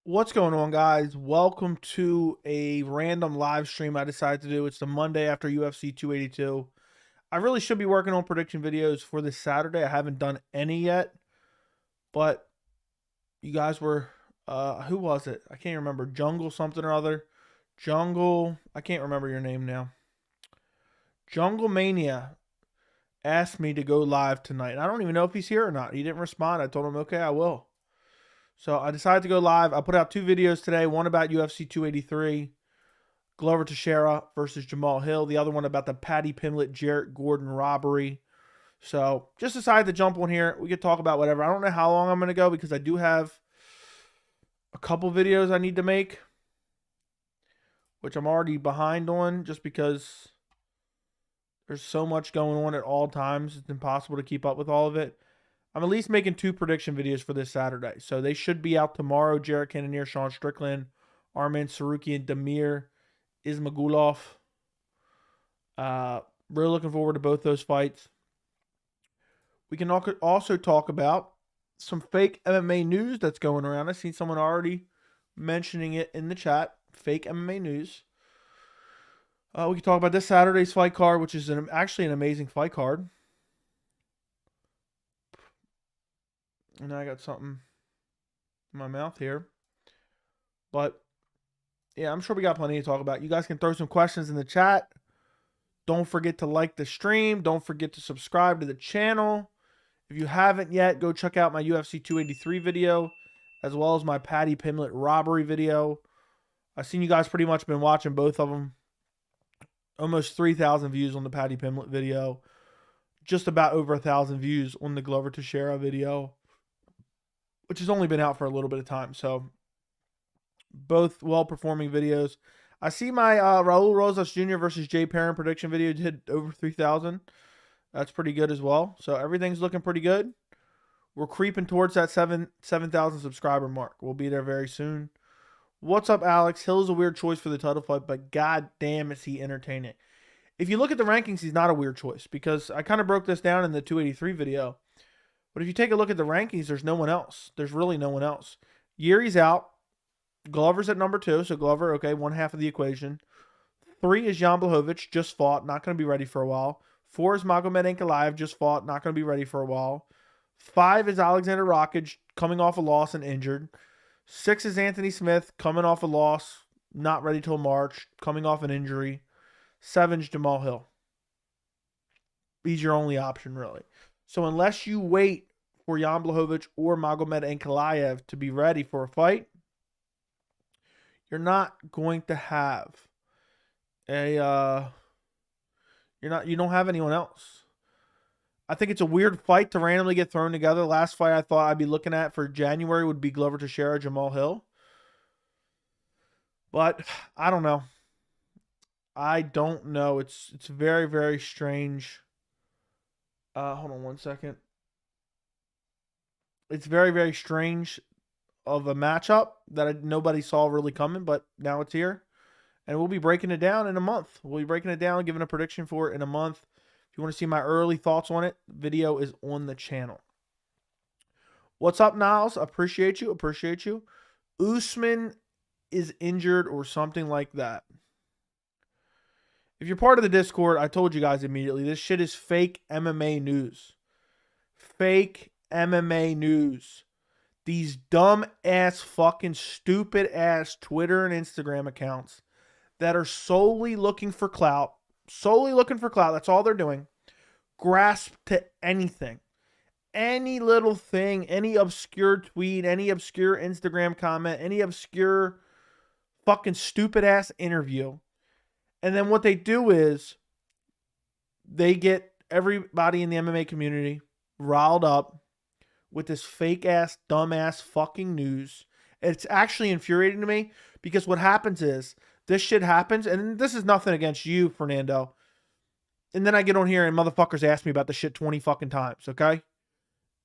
What's going on, guys? Welcome to a random live stream I decided to do. It's the Monday after UFC 282. I really should be working on prediction videos for this Saturday. I haven't done any yet, but you guys were, who was it? I can't remember. Jungle something or other. Jungle, I can't remember your name now. Jungle Mania asked me to go live tonight. I don't even know if he's here or not. He didn't respond. I told him, okay, I will. So I decided to go live. I put out two videos today, one about UFC 283, Glover Teixeira versus Jamahal Hill. The other one about the Paddy Pimblett, Jarrett Gordon robbery. So just decided to jump on here. We could talk about whatever. I don't know how long I'm going to go because I do have a couple videos I need to make, which I'm already behind on just because there's so much going on at all times. It's impossible to keep up with all of it. I'm at least making two prediction videos for this Saturday. So they should be out tomorrow. Jared Cannonier, Sean Strickland, Arman Sarukian, Damir Ismagulov. Really looking forward to both those fights. We can also talk about some fake MMA news that's going around. I've seen someone already mentioning it in the chat. Fake MMA news. We can talk about this Saturday's fight card, which is actually an amazing fight card. And I got something in my mouth here. But, yeah, I'm sure we got plenty to talk about. You guys can throw some questions in the chat. Don't forget to like the stream. Don't forget to subscribe to the channel. If you haven't yet, go check out my UFC 283 video, as well as my Paddy Pimblett robbery video. I've seen you guys pretty much been watching both of them. Almost 3,000 views on the Paddy Pimblett video. Just about over 1,000 views on the Glover Teixeira video, which has only been out for a little bit of time. So both well-performing videos. I see my Raul Rosas Jr. versus Jay Perrin prediction video did over 3,000. That's pretty good as well. So everything's looking pretty good. We're creeping towards that 7,000 subscriber mark. We'll be there very soon. What's up, Alex? Hill is a weird choice for the title fight, but god damn is he entertaining. If you look at the rankings, he's not a weird choice because I kind of broke this down in the 283 video. But if you take a look at the rankings, there's no one else. There's really no one else. Yuri's out. Glover's at number 2. So Glover, okay, one half of the equation. 3 is Jan Blachowicz, just fought, not going to be ready for a while. 4 is Magomed Ankalaev, just fought, not going to be ready for a while. 5 is Alexander Rakic, coming off a loss and injured. 6 is Anthony Smith, coming off a loss, not ready till March, coming off an injury. 7 is Jamahal Hill. He's your only option, really. So unless you wait for Jan Blachowicz or Magomed Ankalaev to be ready for a fight, you're not going to have a you don't have anyone else. I think it's a weird fight to randomly get thrown together. Last fight I thought I'd be looking at for January would be Glover Teixeira, Jamahal Hill. But I don't know. I don't know. It's very, very strange. Hold on one second. It's very, very strange of a matchup that nobody saw really coming, but now it's here. And we'll be breaking it down in a month. We'll be breaking it down and giving a prediction for it in a month. If you want to see my early thoughts on it, the video is on the channel. What's up, Niles? Appreciate you. Appreciate you. Usman is injured or something like that. If you're part of the Discord, I told you guys immediately, this shit is fake MMA news. Fake MMA news. These dumb-ass, fucking stupid-ass Twitter and Instagram accounts that are solely looking for clout. Solely looking for clout. That's all they're doing. Grasp to anything. Any little thing, any obscure tweet, any obscure Instagram comment, any obscure fucking stupid-ass interview. And then what they do is they get everybody in the MMA community riled up with this fake-ass, dumb-ass fucking news. It's actually infuriating to me because what happens is this shit happens, and this is nothing against you, Fernando. And then I get on here and motherfuckers ask me about the shit 20 fucking times, okay?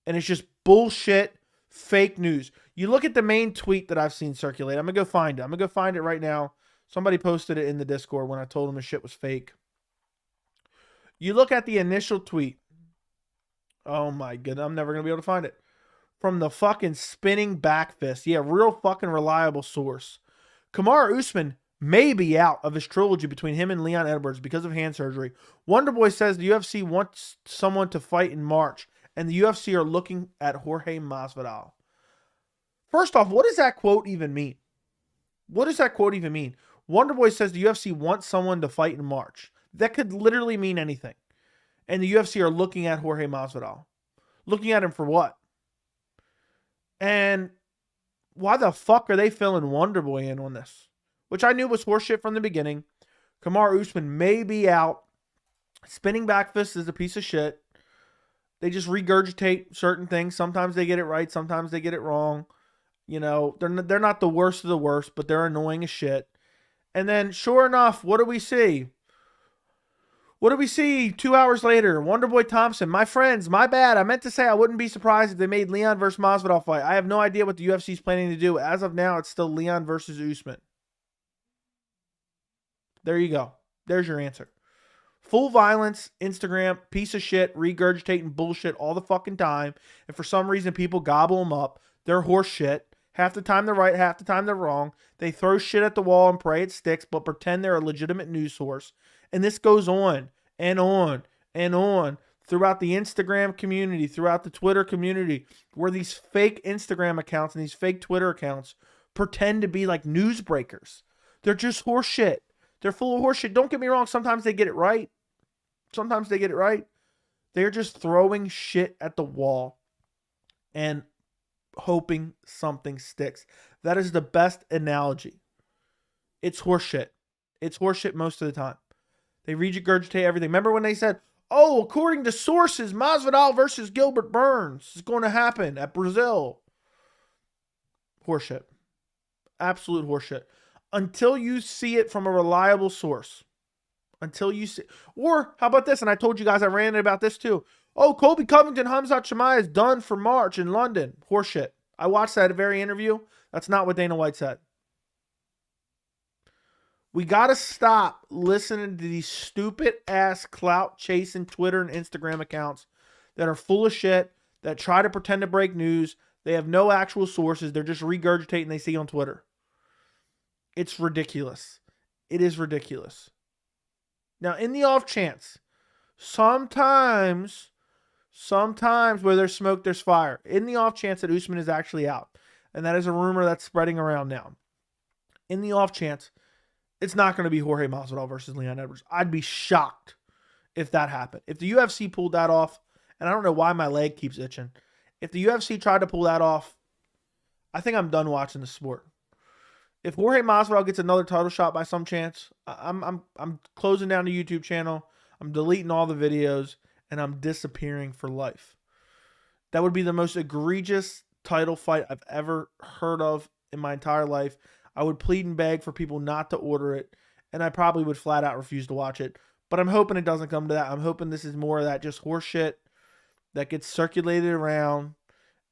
And it's just bullshit, fake news. You look at the main tweet that I've seen circulate. I'm going to go find it. I'm going to go find it right now. Somebody posted it in the Discord when I told them the shit was fake. You look at the initial tweet. Oh my goodness, I'm never going to be able to find it. from the fucking spinning back fist. Yeah, real fucking reliable source. Kamaru Usman may be out of his trilogy between him and Leon Edwards because of hand surgery. Wonderboy says the UFC wants someone to fight in March, and the UFC are looking at Jorge Masvidal. First off, what does that quote even mean? What does that quote even mean? Wonderboy says the UFC wants someone to fight in March. That could literally mean anything. And the UFC are looking at Jorge Masvidal. Looking at him for what? And why the fuck are they filling Wonderboy in on this? Which I knew was horseshit from the beginning. Kamaru Usman may be out. Spinning back fist is a piece of shit. They just regurgitate certain things. Sometimes they get it right. Sometimes they get it wrong. You know, they're not the worst of the worst, but they're annoying as shit. And then, sure enough, what do we see? What do we see 2 hours later? Wonderboy Thompson, my friends, my bad. I meant to say I wouldn't be surprised if they made Leon versus Masvidal fight. I have no idea what the UFC is planning to do. As of now, it's still Leon versus Usman. There you go. There's your answer. Full violence, Instagram, piece of shit, regurgitating bullshit all the fucking time. And for some reason, people gobble them up. They're horse shit. Half the time they're right, half the time they're wrong. They throw shit at the wall and pray it sticks, but pretend they're a legitimate news source. And this goes on and on and on throughout the Instagram community, throughout the Twitter community, where these fake Instagram accounts and these fake Twitter accounts pretend to be like newsbreakers. They're just horse shit. They're full of horse shit. Don't get me wrong. Sometimes they get it right. Sometimes they get it right. They're just throwing shit at the wall and hoping something sticks. That is the best analogy. It's horseshit. It's horseshit most of the time. They regurgitate everything. Remember when they said, oh, according to sources, Masvidal versus Gilbert Burns is going to happen at Brazil. Horseshit. Absolute horseshit. Until you see it from a reliable source. Until you see. Or, how about this? And I told you guys I ranted about this too. Oh, Colby Covington, Khamzat Chimaev is done for March in London. Horseshit. I watched that very interview. That's not what Dana White said. We got to stop listening to these stupid ass clout chasing Twitter and Instagram accounts that are full of shit, that try to pretend to break news. They have no actual sources. They're just regurgitating they see on Twitter. It's ridiculous. It is ridiculous. Now, in the off chance, sometimes where there's smoke, there's fire. In the off chance that Usman is actually out, and that is a rumor that's spreading around now. In the off chance, it's not going to be Jorge Masvidal versus Leon Edwards. I'd be shocked if that happened. If the UFC pulled that off, and I don't know why my leg keeps itching. If the UFC tried to pull that off, I think I'm done watching the sport. If Jorge Masvidal gets another title shot by some chance, I'm closing down the YouTube channel. I'm deleting all the videos, and I'm disappearing for life. That would be the most egregious title fight I've ever heard of in my entire life. I would plead and beg for people not to order it, and I probably would flat out refuse to watch it. But I'm hoping it doesn't come to that. I'm hoping this is more of that just horse shit that gets circulated around,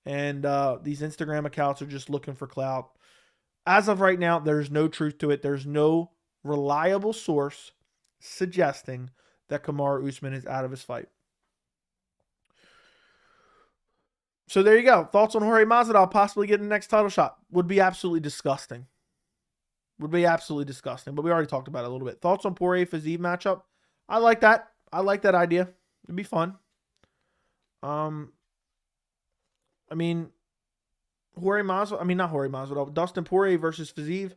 and these Instagram accounts are just looking for clout. As of right now, there's no truth to it. There's no reliable source suggesting that Kamaru Usman is out of his fight. So there you go. Thoughts on Jorge Masvidal possibly getting the next title shot? Would be absolutely disgusting. Would be absolutely disgusting. But we already talked about it a little bit. Thoughts on Poirier-Fiziev matchup? I like that. I like that idea. It'd be fun. I mean, not Jorge Masvidal. Dustin Poirier versus Fiziev.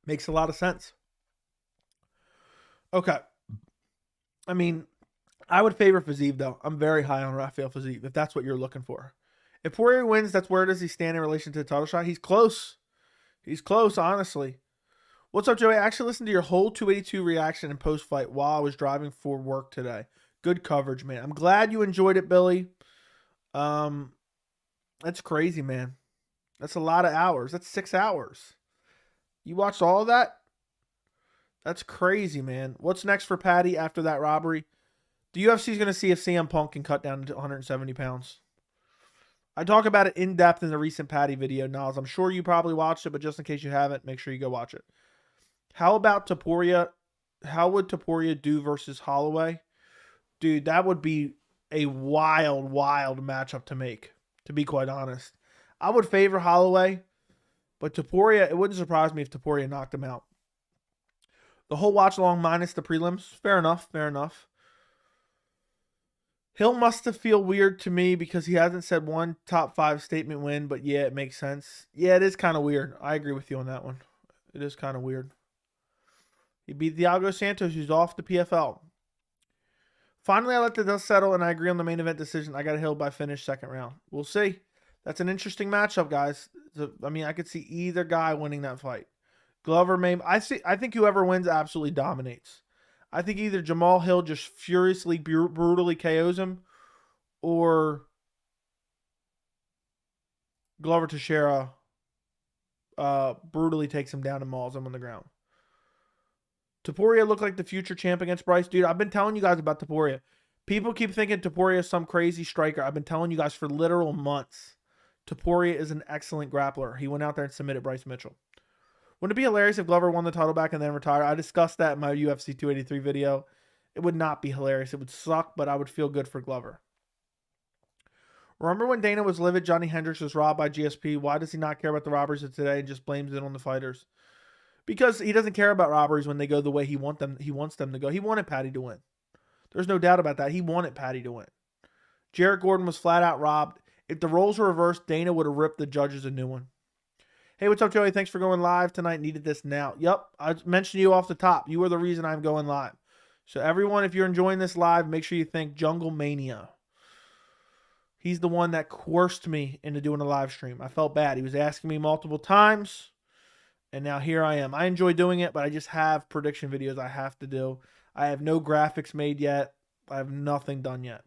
Makes a lot of sense. Okay. I mean, I would favor Fiziev, though. I'm very high on Rafael Fiziev, if that's what you're looking for. If Poirier wins, that's where does he stand in relation to the title shot? He's close. He's close, honestly. What's up, Joey? I actually listened to your whole 282 reaction and post-fight while I was driving for work today. Good coverage, man. I'm glad you enjoyed it, Billy. That's crazy, man. That's a lot of hours. That's 6 hours. You watched all of that? That's crazy, man. What's next for Paddy after that robbery? The UFC is going to see if CM Punk can cut down to 170 pounds. I talk about it in depth in the recent Paddy video, Niles. I'm sure you probably watched it, but just in case you haven't, make sure you go watch it. How about Topuria? How would Topuria do versus Holloway? Dude, that would be a wild, wild matchup to make, to be quite honest. I would favor Holloway, but Topuria, it wouldn't surprise me if Topuria knocked him out. The whole watch along minus the prelims, fair enough, fair enough. Hill must have feel weird to me because he hasn't said one top 5 statement win, but yeah, it makes sense. Yeah, it is kind of weird. I agree with you on that one. It is kind of weird. He beat Thiago Santos, who's off the PFL. Finally, I let the dust settle, and I agree on the main event decision. I got Hill by finish second round. We'll see. That's an interesting matchup, guys. I mean, I could see either guy winning that fight. Glover may. I think whoever wins absolutely dominates. I think either Jamahal Hill just furiously, brutally KOs him, or Glover Teixeira brutally takes him down and mauls him on the ground. Topuria looked like the future champ against Bryce. Dude, I've been telling you guys about Topuria. People keep thinking Topuria is some crazy striker. I've been telling you guys for literal months. Topuria is an excellent grappler. He went out there and submitted Bryce Mitchell. Wouldn't it be hilarious if Glover won the title back and then retired? I discussed that in my UFC 283 video. It would not be hilarious. It would suck, but I would feel good for Glover. Remember when Dana was livid Johnny Hendricks was robbed by GSP? Why does he not care about the robberies of today and just blames it on the fighters? Because he doesn't care about robberies when they go the way he wants them to go. He wanted Paddy to win. There's no doubt about that. He wanted Paddy to win. Jarrett Gordon was flat out robbed. If the roles were reversed, Dana would have ripped the judges a new one. Hey, what's up, Joey? Thanks for going live tonight. Needed this now. Yep, I mentioned you off the top. You are the reason I'm going live. So everyone, if you're enjoying this live, make sure you thank Jungle Mania. He's the one that coerced me into doing a live stream. I felt bad. He was asking me multiple times, and now here I am. I enjoy doing it, but I just have prediction videos I have to do. I have no graphics made yet. I have nothing done yet.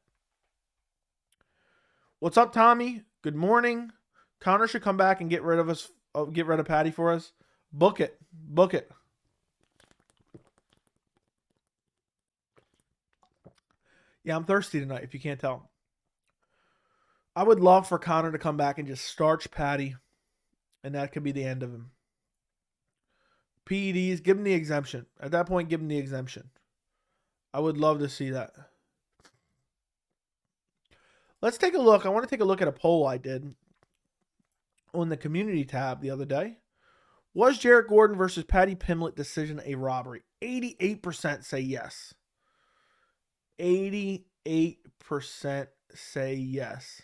What's up, Tommy? Good morning. Connor should come back and get rid of Paddy for us. Book it. Book it. Yeah, I'm thirsty tonight, if you can't tell. I would love for Connor to come back and just starch Paddy, and that could be the end of him. PEDs, give him the exemption. At that point, give him the exemption. I would love to see that. Let's take a look. I want to take a look at a poll I did on the community tab the other day. Was Jarrett Gordon versus Paddy Pimblett decision a robbery? 88% say yes. 88% say yes.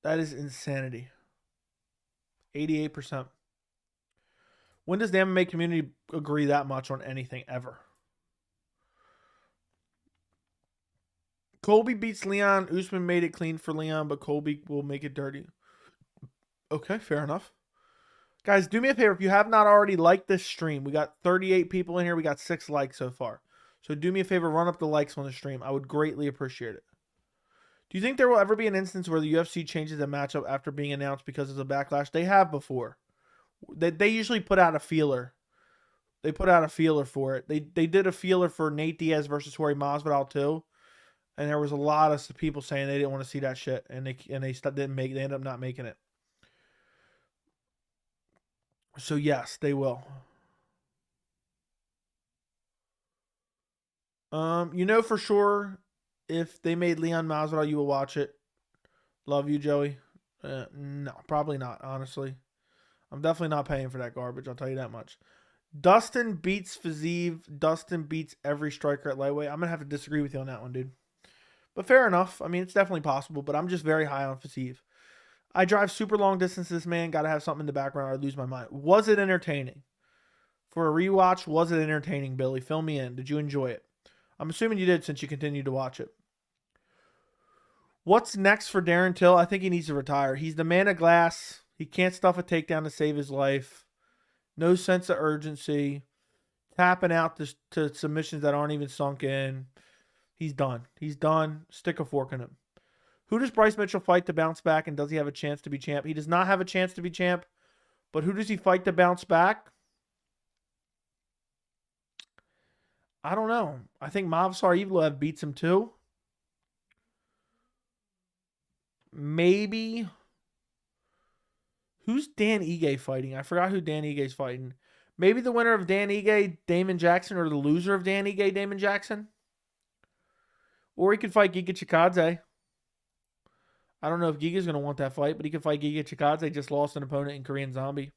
That is insanity. 88%. When does the MMA community agree that much on anything ever? Colby beats Leon. Usman made it clean for Leon, but Colby will make it dirty. Okay, fair enough. Guys, do me a favor. If you have not already liked this stream, we got 38 people in here. We got 6 likes so far. So do me a favor, run up the likes on the stream. I would greatly appreciate it. Do you think there will ever be an instance where the UFC changes a matchup after being announced because of the backlash? They have before. They usually put out a feeler. They put out a feeler for it. They did a feeler for Nate Diaz versus Jorge Masvidal too. And there was a lot of people saying they didn't want to see that shit, and they ended up not making it. So yes, they will. You know for sure if they made Leon Masvidal, you will watch it. Love you, Joey. No, probably not. Honestly, I'm definitely not paying for that garbage. I'll tell you that much. Dustin beats Fiziev. Dustin beats every striker at lightweight. I'm gonna have to disagree with you on that one, dude. But fair enough. I mean, it's definitely possible, but I'm just very high on Fiziev. I drive super long distances, man. Got to have something in the background or I lose my mind. Was it entertaining? For a rewatch, was it entertaining, Billy? Fill me in. Did you enjoy it? I'm assuming you did since you continued to watch it. What's next for Darren Till? I think he needs to retire. He's the man of glass. He can't stuff a takedown to save his life. No sense of urgency. Tapping out to submissions that aren't even sunk in. He's done. He's done. Stick a fork in him. Who does Bryce Mitchell fight to bounce back, and does he have a chance to be champ? He does not have a chance to be champ, but who does he fight to bounce back? I don't know. I think Movsar Evloev beats him too. Maybe. Who's Dan Ige fighting? I forgot who Dan Ige's fighting. Maybe the winner of Dan Ige, Damon Jackson, or the loser of Dan Ige, Damon Jackson? Or he could fight Giga Chikadze. I don't know if Giga's going to want that fight, but he could fight Giga Chikadze. Just lost an opponent in Korean Zombie.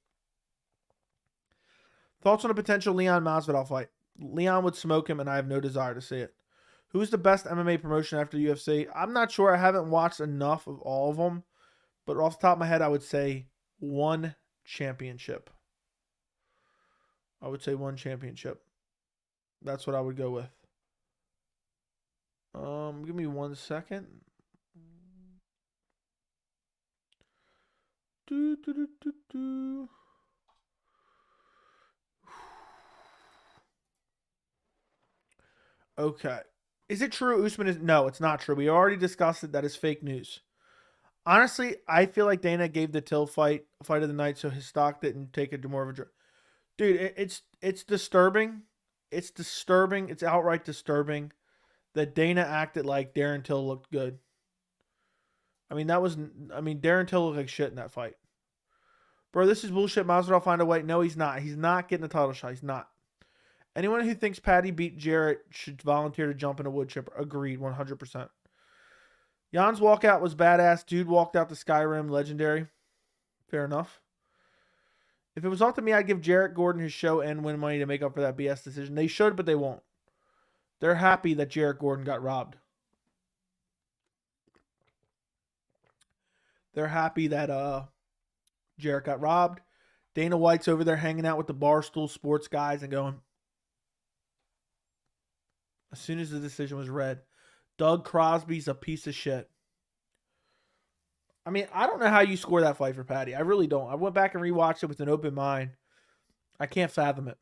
Thoughts on a potential Leon Masvidal fight? Leon would smoke him, and I have no desire to see it. Who's the best MMA promotion after UFC? I'm not sure. I haven't watched enough of all of them. But off the top of my head, I would say one championship. I would say one championship. That's what I would go with. Give me 1 second. Okay. Is it true Usman is... No, it's not true. We already discussed it. That is fake news. Honestly, I feel like Dana gave the Till fight of the night so his stock didn't take it to more of a... Dude, it's disturbing. It's disturbing. It's outright disturbing that Dana acted like Darren Till looked good. Darren Till looked like shit in that fight. Bro, this is bullshit. Masvidal find a way. No, he's not. He's not getting a title shot. He's not. Anyone who thinks Paddy beat Jarrett should volunteer to jump in a wood chipper. Agreed, 100%. Jan's walkout was badass. Dude walked out to Skyrim. Legendary. Fair enough. If it was up to me, I'd give Jarrett Gordon his show and win money to make up for that BS decision. They should, but they won't. They're happy that Jarrett Gordon got robbed. They're happy that Jarrett got robbed. Dana White's over there hanging out with the Barstool Sports guys and going, as soon as the decision was read, Doug Crosby's a piece of shit. I mean, I don't know how you score that fight for Paddy. I really don't. I went back and rewatched it with an open mind. I can't fathom it.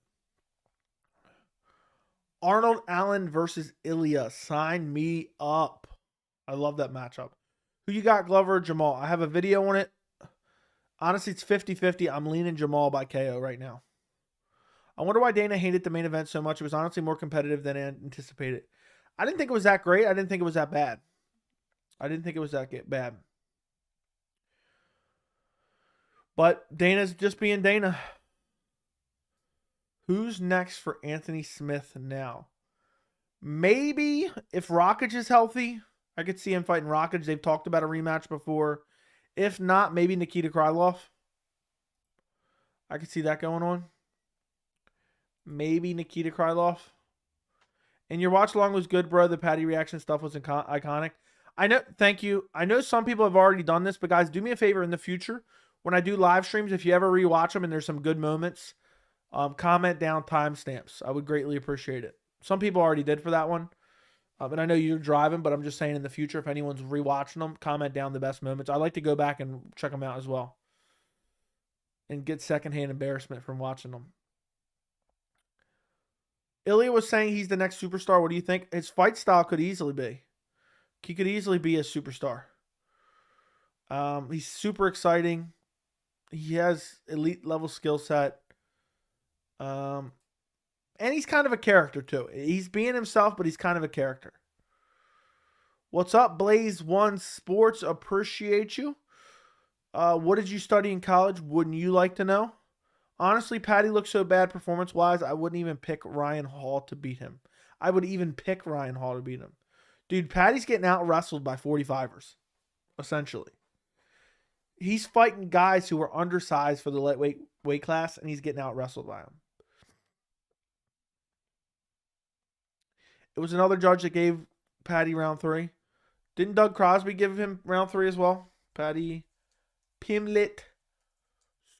Arnold Allen versus Ilia. Sign me up. I love that matchup. Who you got, Glover or Jamahal? I have a video on it. Honestly, it's 50-50. I'm leaning Jamahal by KO right now. I wonder why Dana hated the main event so much. It was honestly more competitive than anticipated. I didn't think it was that great. I didn't think it was that bad. But Dana's just being Dana. Who's next for Anthony Smith now? Maybe if Rakic is healthy, I could see him fighting Rakic. They've talked about a rematch before. If not, maybe Nikita Krylov. I could see that going on. Maybe Nikita Krylov. And your watch along was good, bro. The Paddy reaction stuff was iconic. I know. Thank you. I know some people have already done this, but guys, do me a favor in the future. When I do live streams, if you ever rewatch them and there's some good moments, comment down timestamps. I would greatly appreciate it. Some people already did for that one. And I know you're driving, but I'm just saying in the future, if anyone's rewatching them, comment down the best moments. I like to go back and check them out as well. And get secondhand embarrassment from watching them. Ilia was saying he's the next superstar. What do you think? His fight style could easily be. He could easily be a superstar. He's super exciting. He has elite level skill set. And he's kind of a character too. He's being himself, but he's kind of a character. What's up, Blaze One Sports? Appreciate you. What did you study in college? Wouldn't you like to know? Honestly, Paddy looks so bad performance-wise, I wouldn't even pick Ryan Hall to beat him. I would even pick Ryan Hall to beat him. Dude, Paddy's getting out-wrestled by 45ers, essentially. He's fighting guys who are undersized for the lightweight weight class, and he's getting out-wrestled by them. It was another judge that gave Paddy round 3. Didn't Doug Crosby give him round 3 as well? Paddy Pimblett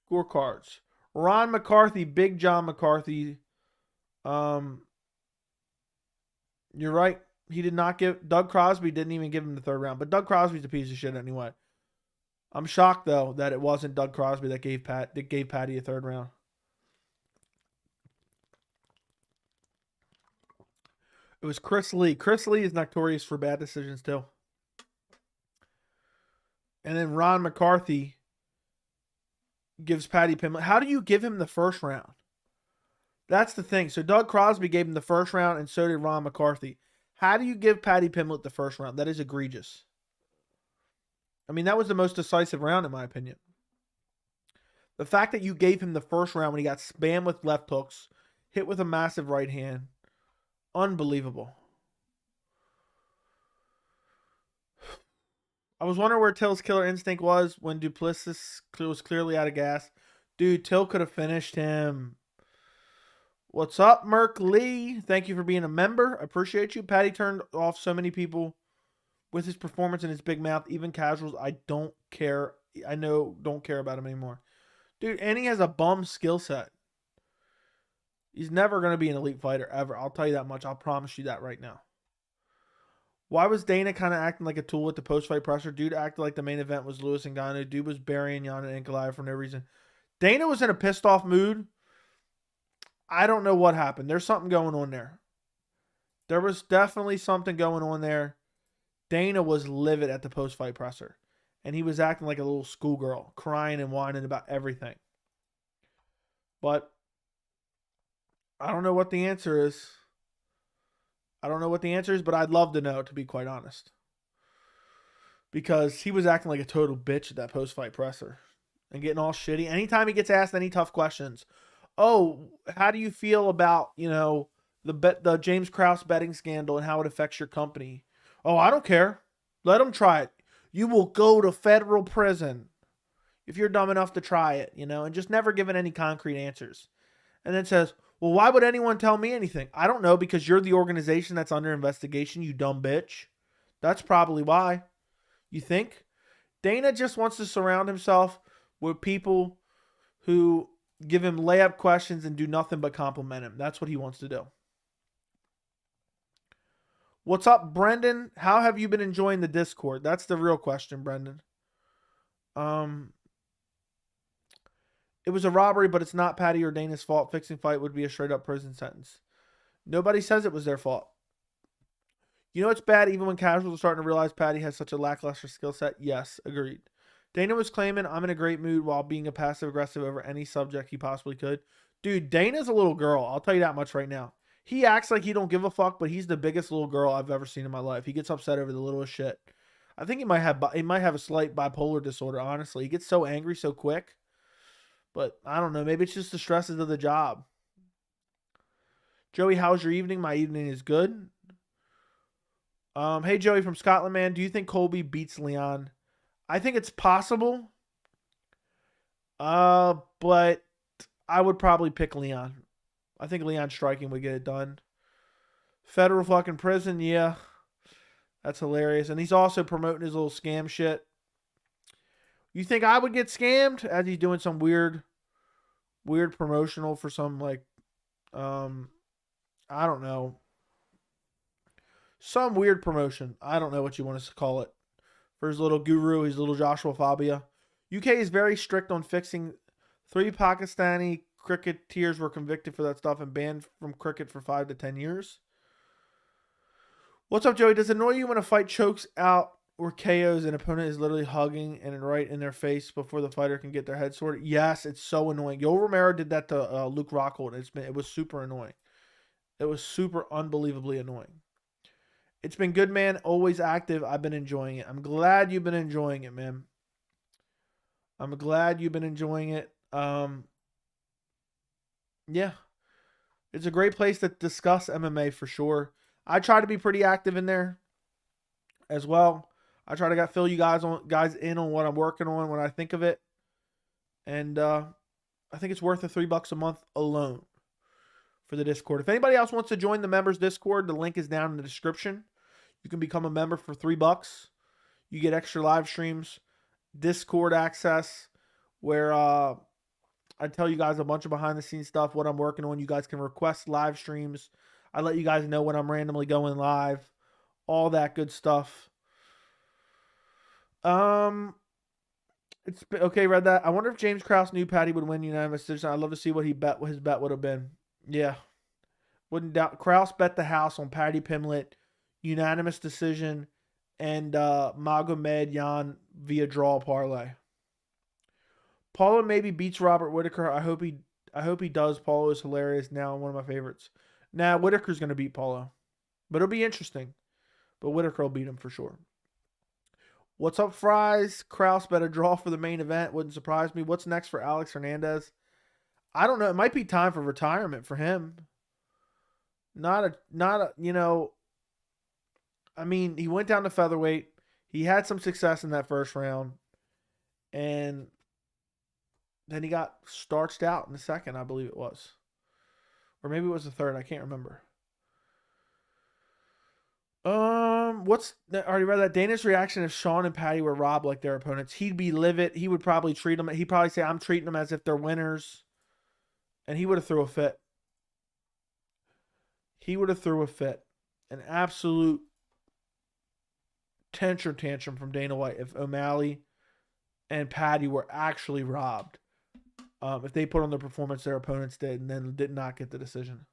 scorecards. Ron McCarthy, Big John McCarthy. You're right. He did not give... Doug Crosby didn't even give him the 3rd round. But Doug Crosby's a piece of shit anyway. I'm shocked, though, that it wasn't Doug Crosby that gave Paddy a 3rd round. It was Chris Lee. Chris Lee is notorious for bad decisions, too. And then Ron McCarthy gives Paddy Pimblett. How do you give him the 1st round? That's the thing. So Doug Crosby gave him the 1st round, and so did Ron McCarthy. How do you give Paddy Pimblett the 1st round? That is egregious. I mean, that was the most decisive round, in my opinion. The fact that you gave him the 1st round when he got spammed with left hooks, hit with a massive right hand, unbelievable. I was wondering where Till's killer instinct was when Duplessis was clearly out of gas. Dude, Till could have finished him. What's up, Merc Lee? Thank you for being a member. Appreciate you. Paddy turned off so many people with his performance and his big mouth, even casuals. I don't care. I know don't care about him anymore. Dude, and he has a bum skill set. He's never going to be an elite fighter ever. I'll tell you that much. I'll promise you that right now. Why was Dana kind of acting like a tool with the post-fight pressure? Dude acted like the main event was Lewis and Ngannou. Dude was burying Jan Ankalaev for no reason. Dana was in a pissed off mood. I don't know what happened. There's something going on there. There was definitely something going on there. Dana was livid at the post-fight presser. And he was acting like a little schoolgirl, crying and whining about everything. But I don't know what the answer is. But I'd love to know, to be quite honest. Because he was acting like a total bitch at that post-fight presser. And getting all shitty. Anytime he gets asked any tough questions. Oh, how do you feel about, the James Krause betting scandal and how it affects your company? Oh, I don't care. Let him try it. You will go to federal prison if you're dumb enough to try it, and just never given any concrete answers. And then says, well, why would anyone tell me anything? I don't know, because you're the organization that's under investigation, you dumb bitch. That's probably why. You think? Dana just wants to surround himself with people who give him layup questions and do nothing but compliment him. That's what he wants to do. What's up, Brendan? How have you been enjoying the Discord? That's the real question, Brendan. It was a robbery, but it's not Paddy or Dana's fault. Fixing fight would be a straight-up prison sentence. Nobody says it was their fault. It's bad even when casuals are starting to realize Paddy has such a lackluster skill set. Yes, agreed. Dana was claiming, I'm in a great mood while being a passive-aggressive over any subject he possibly could. Dude, Dana's a little girl. I'll tell you that much right now. He acts like he don't give a fuck, but he's the biggest little girl I've ever seen in my life. He gets upset over the littlest shit. I think he might have a slight bipolar disorder, honestly. He gets so angry so quick. But I don't know. Maybe it's just the stresses of the job. Joey, how's your evening? My evening is good. Hey, Joey from Scotland, man. Do you think Colby beats Leon? I think it's possible. But I would probably pick Leon. I think Leon striking would get it done. Federal fucking prison, yeah. That's hilarious. And he's also promoting his little scam shit. You think I would get scammed as he's doing some weird promotional for some I don't know. Some weird promotion. I don't know what you want us to call it. For his little guru, his little Joshua Fabia. UK is very strict on fixing. 3 Pakistani cricketers were convicted for that stuff and banned from cricket for 5 to 10 years. What's up, Joey? Does it annoy you when a fight chokes out or KOs an opponent is literally hugging and right in their face before the fighter can get their head sorted? Yes, it's so annoying. Yo Romero did that to Luke Rockhold. It was super annoying. It was super unbelievably annoying. It's been good, man. Always active. I've been enjoying it. I'm glad you've been enjoying it, man. I'm glad you've been enjoying it. Yeah. It's a great place to discuss MMA for sure. I try to be pretty active in there as well. I try to fill you guys in on what I'm working on when I think of it. And I think it's worth the $3 a month alone for the Discord. If anybody else wants to join the members Discord, the link is down in the description. You can become a member for $3. You get extra live streams, Discord access, where I tell you guys a bunch of behind the scenes stuff, what I'm working on. You guys can request live streams. I let you guys know when I'm randomly going live. All that good stuff. It's okay, read that. I wonder if James Krause knew Paddy would win unanimous decision. I'd love to see what his bet would have been. Yeah. Wouldn't doubt. Krause bet the house on Paddy Pimblett, unanimous decision, and Magomed Jan via draw parlay. Paulo maybe beats Robert Whitaker. I hope he does. Paulo is hilarious now, one of my favorites. Nah, Whitaker's going to beat Paulo. But it'll be interesting. But Whitaker will beat him for sure. What's up, Fries? Krause bet a draw for the main event. Wouldn't surprise me. What's next for Alex Hernandez? I don't know. It might be time for retirement for him. He went down to featherweight. He had some success in that first round, and then he got starched out in the second, I believe it was. Or maybe it was the third. I can't remember. I already read that. Dana's reaction if Sean and Paddy were robbed like their opponents. He'd be livid. He would probably treat them. He'd probably say, I'm treating them as if they're winners. And he would have threw a fit. He would have threw a fit. An absolute tantrum from Dana White if O'Malley and Paddy were actually robbed. If they put on the performance their opponents did and then did not get the decision.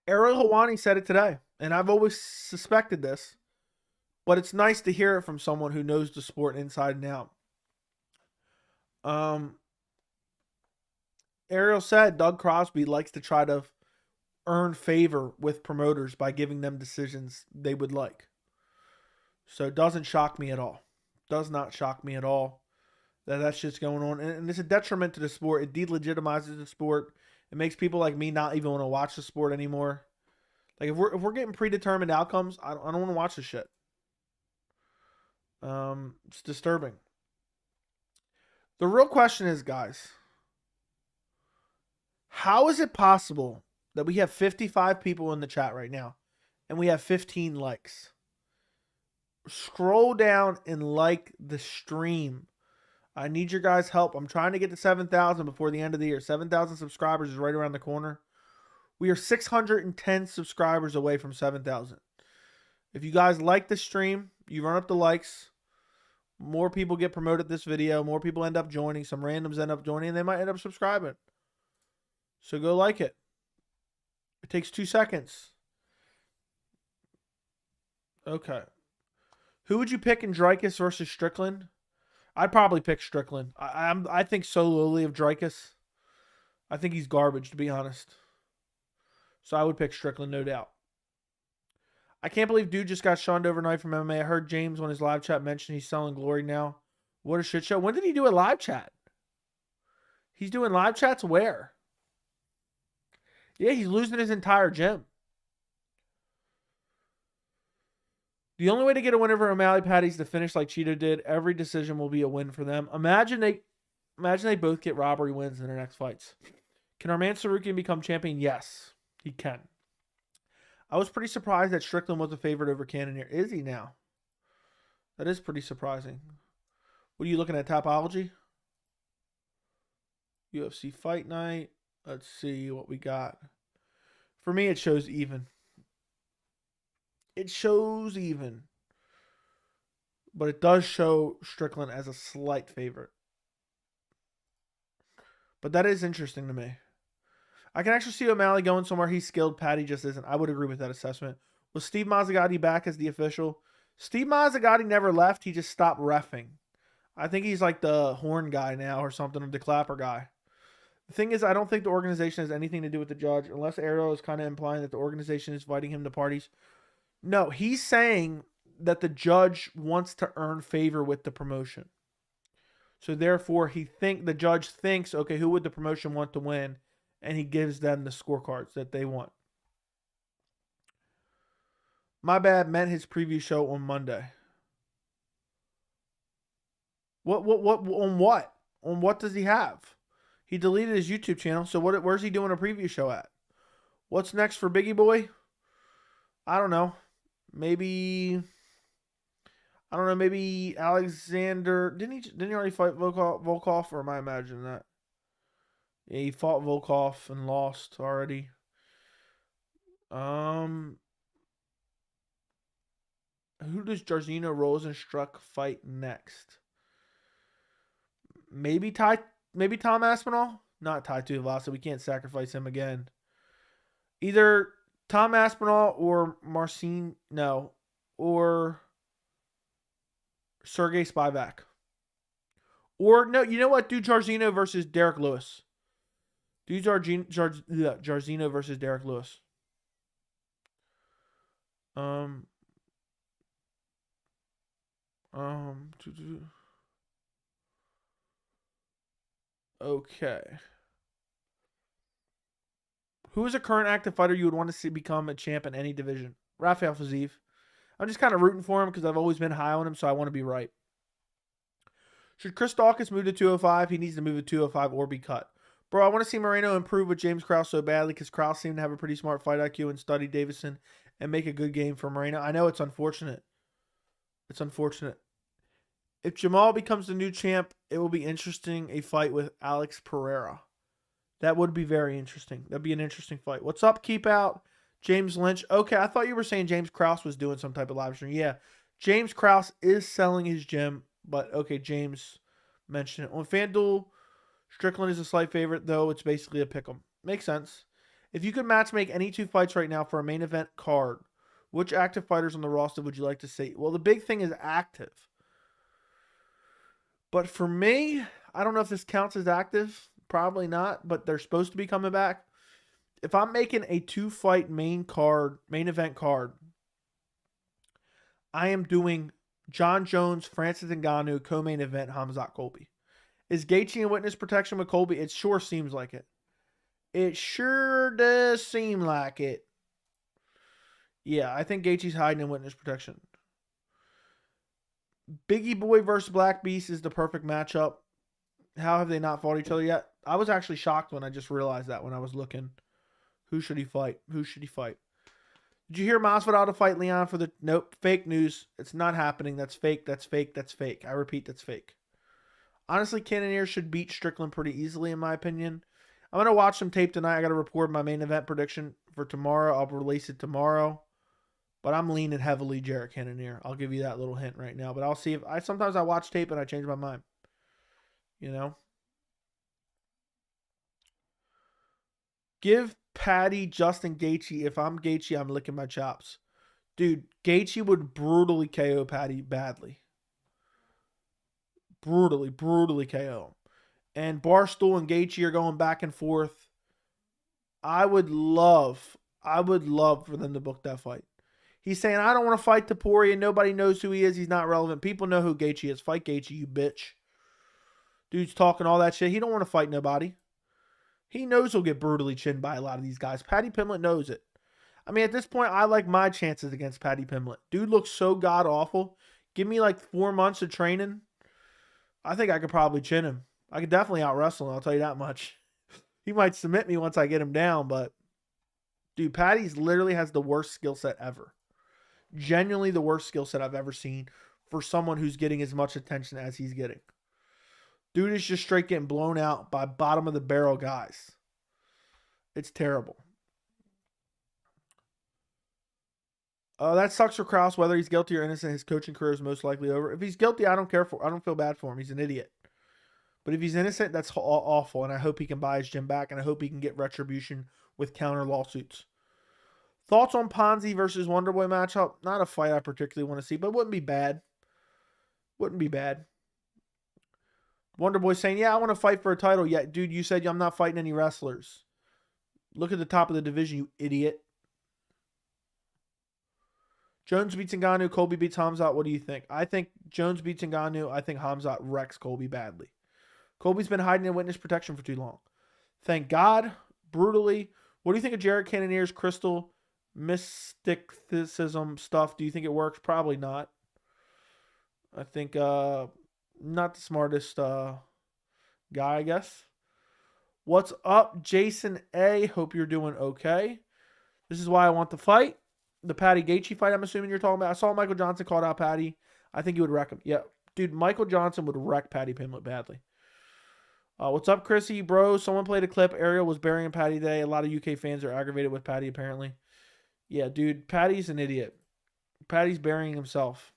Ariel Helwani said it today, and I've always suspected this, but it's nice to hear it from someone who knows the sport inside and out. Ariel said Doug Crosby likes to try to earn favor with promoters by giving them decisions they would like. So it doesn't shock me at all. Does not shock me at all that shit's going on. And it's a detriment to the sport. It delegitimizes the sport. It makes people like me not even want to watch the sport anymore. Like if we're getting predetermined outcomes, I don't want to watch this shit. It's disturbing. The real question is, guys, how is it possible that we have 55 people in the chat right now and we have 15 likes? Scroll down and like the stream. I need your guys' help. I'm trying to get to 7,000 before the end of the year. 7,000 subscribers is right around the corner. We are 610 subscribers away from 7,000. If you guys like the stream, you run up the likes. More people get promoted this video. More people end up joining. Some randoms end up joining, and they might end up subscribing. So go like it. It takes 2 seconds. Okay. Who would you pick in Dreykus versus Strickland? I'd probably pick Strickland. I think so lowly of Dreykus. I think he's garbage, to be honest. So I would pick Strickland, no doubt. I can't believe dude just got shunned overnight from MMA. I heard James on his live chat mention he's selling glory now. What a shit show. When did he do a live chat? He's doing live chats where? Yeah, he's losing his entire gym. The only way to get a win over O'Malley Paddy is to finish like Cheeto did. Every decision will be a win for them. Imagine they both get robbery wins in their next fights. Can our man Sarukian become champion? Yes, he can. I was pretty surprised that Strickland was a favorite over Cannonier. Is he now? That is pretty surprising. What are you looking at, Topology? UFC Fight Night. Let's see what we got. For me, it shows even. It shows even. But it does show Strickland as a slight favorite. But that is interesting to me. I can actually see O'Malley going somewhere he's skilled. Paddy just isn't. I would agree with that assessment. Was Steve Mazzagatti back as the official? Steve Mazzagatti never left. He just stopped reffing. I think he's like the horn guy now or something, or the clapper guy. The thing is, I don't think the organization has anything to do with the judge, unless Arrow is kind of implying that the organization is inviting him to parties. No, he's saying that the judge wants to earn favor with the promotion. So therefore, the judge thinks, okay, who would the promotion want to win? And he gives them the scorecards that they want. My bad, meant his preview show on Monday. What on what? On what does he have? He deleted his YouTube channel, so where's he doing a preview show at? What's next for Biggie Boy? I don't know. Maybe Alexander. Didn't he already fight Volkov, or am I imagining that? Yeah, he fought Volkov and lost already. Who does Jairzinho Rosenstruck fight next? Maybe Tom Aspinall? Not Tai Tuivasa. We can't sacrifice him again. Either Tom Aspinall or Marcin, no, or Sergey Spivak. Or, no, you know what? Do Jairzinho versus Derek Lewis. Do Jairzinho versus Derek Lewis. Okay. Who is a current active fighter you would want to see become a champ in any division? Rafael Fiziev. I'm just kind of rooting for him because I've always been high on him, so I want to be right. Should Chris Dawkins move to 205? He needs to move to 205 or be cut. Bro, I want to see Moreno improve with James Krause so badly because Krause seemed to have a pretty smart fight IQ and study Davison and make a good game for Moreno. I know it's unfortunate. It's unfortunate. If Jamahal becomes the new champ, it will be interesting, a fight with Alex Pereira. That would be very interesting. That'd be an interesting fight. What's up, Keep Out? James Lynch. Okay, I thought you were saying James Krause was doing some type of live stream. Yeah, James Krause is selling his gym, but okay, James mentioned it. On FanDuel, Strickland is a slight favorite, though it's basically a pick'em. Makes sense. If you could match make any two fights right now for a main event card, which active fighters on the roster would you like to see? Well, the big thing is active. But for me, I don't know if this counts as active. Probably not, but they're supposed to be coming back. If I'm making a two-fight main event card, I am doing John Jones, Francis Ngannou, co-main event, Khamzat Colby. Is Gaethje in witness protection with Colby? It sure seems like it. It sure does seem like it. Yeah, I think Gaethje's hiding in witness protection. Biggie Boy versus Black Beast is the perfect matchup. How have they not fought each other yet? I was actually shocked when I just realized that when I was looking. Who should he fight? Who should he fight? Did you hear Masvidal to fight Leon for the... Nope, fake news. It's not happening. That's fake. That's fake. That's fake. I repeat, that's fake. Honestly, Cannonier should beat Strickland pretty easily, in my opinion. I'm going to watch some tape tonight. I got to report my main event prediction for tomorrow. I'll release it tomorrow. But I'm leaning heavily Jarrett Cannonier. I'll give you that little hint right now. But I'll see if... Sometimes I watch tape and I change my mind. You know? Give Paddy Justin Gaethje. If I'm Gaethje, I'm licking my chops. Dude, Gaethje would brutally KO Paddy badly. Brutally KO him. And Barstool and Gaethje are going back and forth. I would love for them to book that fight. He's saying, I don't want to fight Topuria. Nobody knows who he is. He's not relevant. People know who Gaethje is. Fight Gaethje, you bitch. Dude's talking all that shit. He don't want to fight nobody. He knows he'll get brutally chinned by a lot of these guys. Paddy Pimblett knows it. I mean, at this point, I like my chances against Paddy Pimblett. Dude looks so god-awful. Give me like 4 months of training. I think I could probably chin him. I could definitely out-wrestle him, I'll tell you that much. He might submit me once I get him down, but... Dude, Paddy's literally has the worst skill set ever. Genuinely the worst skill set I've ever seen for someone who's getting as much attention as he's getting. Dude is just straight getting blown out by bottom of the barrel guys. It's terrible. That sucks for Krause. Whether he's guilty or innocent, his coaching career is most likely over. If he's guilty, I don't feel bad for him. He's an idiot. But if he's innocent, that's awful. And I hope he can buy his gym back. And I hope he can get retribution with counter lawsuits. Thoughts on Ponzi versus Wonderboy matchup? Not a fight I particularly want to see, but wouldn't be bad. Wouldn't be bad. Wonderboy saying, yeah, I want to fight for a title. Yeah, dude, you said I'm not fighting any wrestlers. Look at the top of the division, you idiot. Jones beats Ngannou, Colby beats Khamzat. What do you think? I think Jones beats Ngannou. I think Khamzat wrecks Colby badly. Colby's been hiding in witness protection for too long. Thank God. Brutally. What do you think of Jarrett Cannonier's crystal mysticism stuff? Do you think it works? Probably not. I think not the smartest guy, I guess. What's up, Jason A? Hope you're doing okay. This is why I want the fight. The Paddy Gaethje fight, I'm assuming you're talking about. I saw Michael Johnson called out Paddy. I think he would wreck him. Yeah, dude, Michael Johnson would wreck Paddy Pimblett badly. What's up, Chrissy? Bro, someone played a clip. Ariel was burying Paddy today. A lot of UK fans are aggravated with Paddy, apparently. Yeah, dude, Paddy's an idiot. Paddy's burying himself.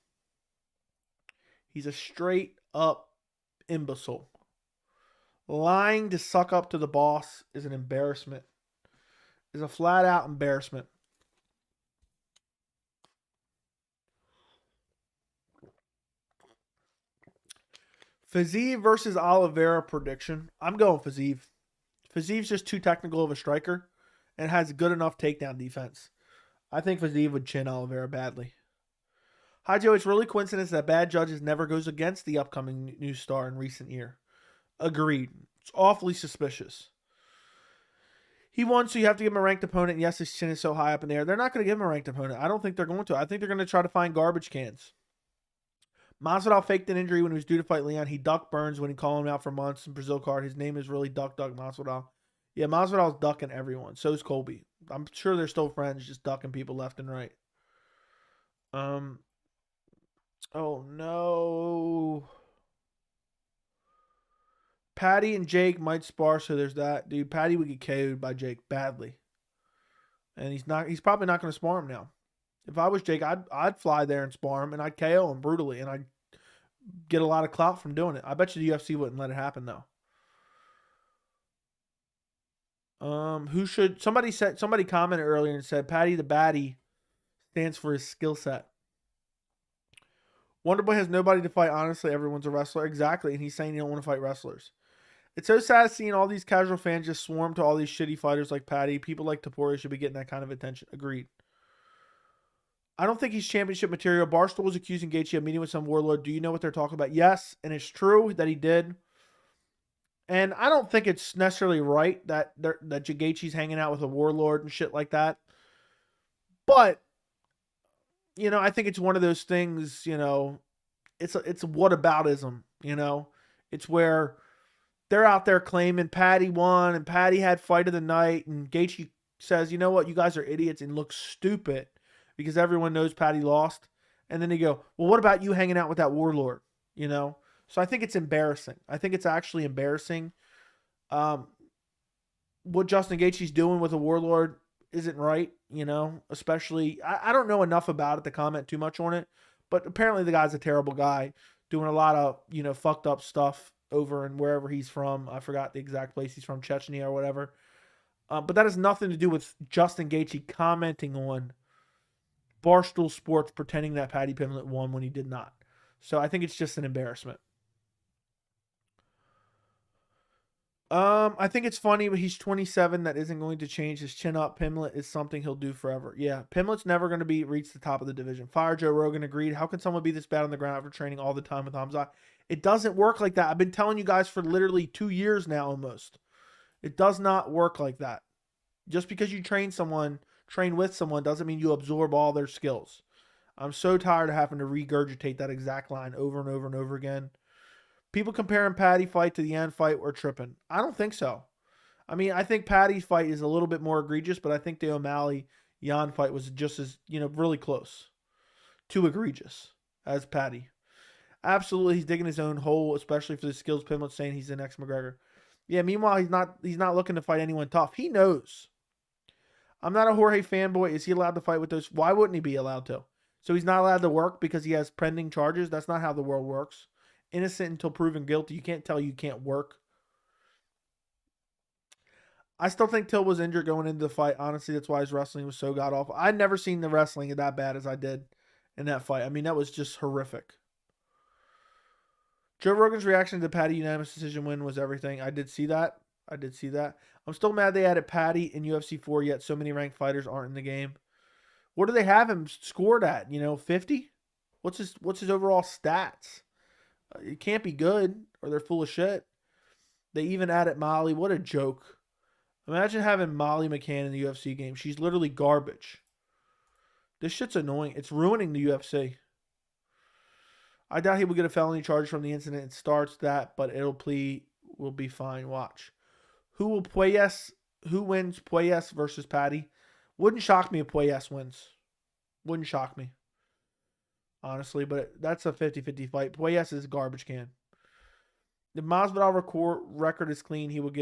He's a straight-up imbecile. Lying to suck up to the boss is an embarrassment. Is a flat-out embarrassment. Fiziev versus Oliveira prediction. I'm going Fiziev. Fiziev's just too technical of a striker and has good enough takedown defense. I think Fiziev would chin Oliveira badly. Hi, Joe. It's really coincidence that bad judges never goes against the upcoming new star in recent year. Agreed. It's awfully suspicious. He won, so you have to give him a ranked opponent. And yes, his chin is so high up in the air. They're not going to give him a ranked opponent. I don't think they're going to. I think they're going to try to find garbage cans. Masvidal faked an injury when he was due to fight Leon. He ducked Burns when he called him out for months in Brazil card. His name is really Duck Masvidal. Yeah, Masvidal's ducking everyone. So is Colby. I'm sure they're still friends, just ducking people left and right. Oh no. Paddy and Jake might spar, so there's that. Dude, Paddy would get KO'd by Jake badly. And he's probably not going to spar him now. If I was Jake, I'd fly there and spar him, and I'd KO him brutally, and I'd get a lot of clout from doing it. I bet you the UFC wouldn't let it happen though. Somebody commented earlier and said Paddy the Baddy stands for his skill set. Wonderboy has nobody to fight. Honestly, everyone's a wrestler. Exactly, and he's saying he don't want to fight wrestlers. It's so sad seeing all these casual fans just swarm to all these shitty fighters like Paddy. People like Topuria should be getting that kind of attention. Agreed. I don't think he's championship material. Barstool was accusing Gaethje of meeting with some warlord. Do you know what they're talking about? Yes, and it's true that he did. And I don't think it's necessarily right that Gaethje's hanging out with a warlord and shit like that. But, you know, I think it's one of those things, you know, it's whataboutism, you know. It's where they're out there claiming Paddy won and Paddy had fight of the night, and Gaethje says, you know what, you guys are idiots, and looks stupid because everyone knows Paddy lost. And then they go, well, what about you hanging out with that warlord, you know? So I think it's embarrassing. I think it's actually embarrassing. What Justin Gaethje's doing with a warlord isn't right, you know, especially, I don't know enough about it to comment too much on it, but apparently the guy's a terrible guy doing a lot of, you know, fucked up stuff over and wherever he's from. I forgot the exact place he's from, Chechnya or whatever. But that has nothing to do with Justin Gaethje commenting on Barstool Sports pretending that Paddy Pimblett won when he did not. So I think it's just an embarrassment. I think it's funny, but he's 27. That isn't going to change his chin up. Pimblett is something he'll do forever. Yeah, Pimblett's never going to reach the top of the division. Fire Joe Rogan agreed. How can someone be this bad on the ground after training all the time with Hamzat? It doesn't work like that. I've been telling you guys for literally 2 years now almost. It does not work like that. Just because you train with someone doesn't mean you absorb all their skills. I'm so tired of having to regurgitate that exact line over and over and over again. People comparing Paddy fight to the Jan fight or tripping. I don't think so. I mean, I think Paddy's fight is a little bit more egregious, but I think the O'Malley Jan fight was just as, you know, really close to egregious as Paddy. Absolutely, he's digging his own hole, especially for the skills. Pimblett's saying he's the next McGregor. Yeah, meanwhile, he's not looking to fight anyone tough. He knows. I'm not a Jorge fanboy. Is he allowed to fight with those? Why wouldn't he be allowed to? So he's not allowed to work because he has pending charges? That's not how the world works. Innocent until proven guilty. You can't tell you can't work. I still think Till was injured going into the fight. Honestly, that's why his wrestling was so god-awful. I'd never seen the wrestling that bad as I did in that fight. I mean, that was just horrific. Joe Rogan's reaction to the Paddy unanimous decision win was everything. I did see that. I'm still mad they added Paddy in UFC 4, yet so many ranked fighters aren't in the game. What do they have him scored at? 50? What's his overall stats? It can't be good, or they're full of shit. They even added Molly. What a joke. Imagine having Molly McCann in the UFC game. She's literally garbage. This shit's annoying. It's ruining the UFC. I doubt he will get a felony charge from the incident. It starts that, but will be fine. Watch. Who wins Puelles versus Paddy? Wouldn't shock me if Puelles wins. Wouldn't shock me. Honestly, but that's a 50-50 fight. Puelles is a garbage can. If Masvidal record is clean, he will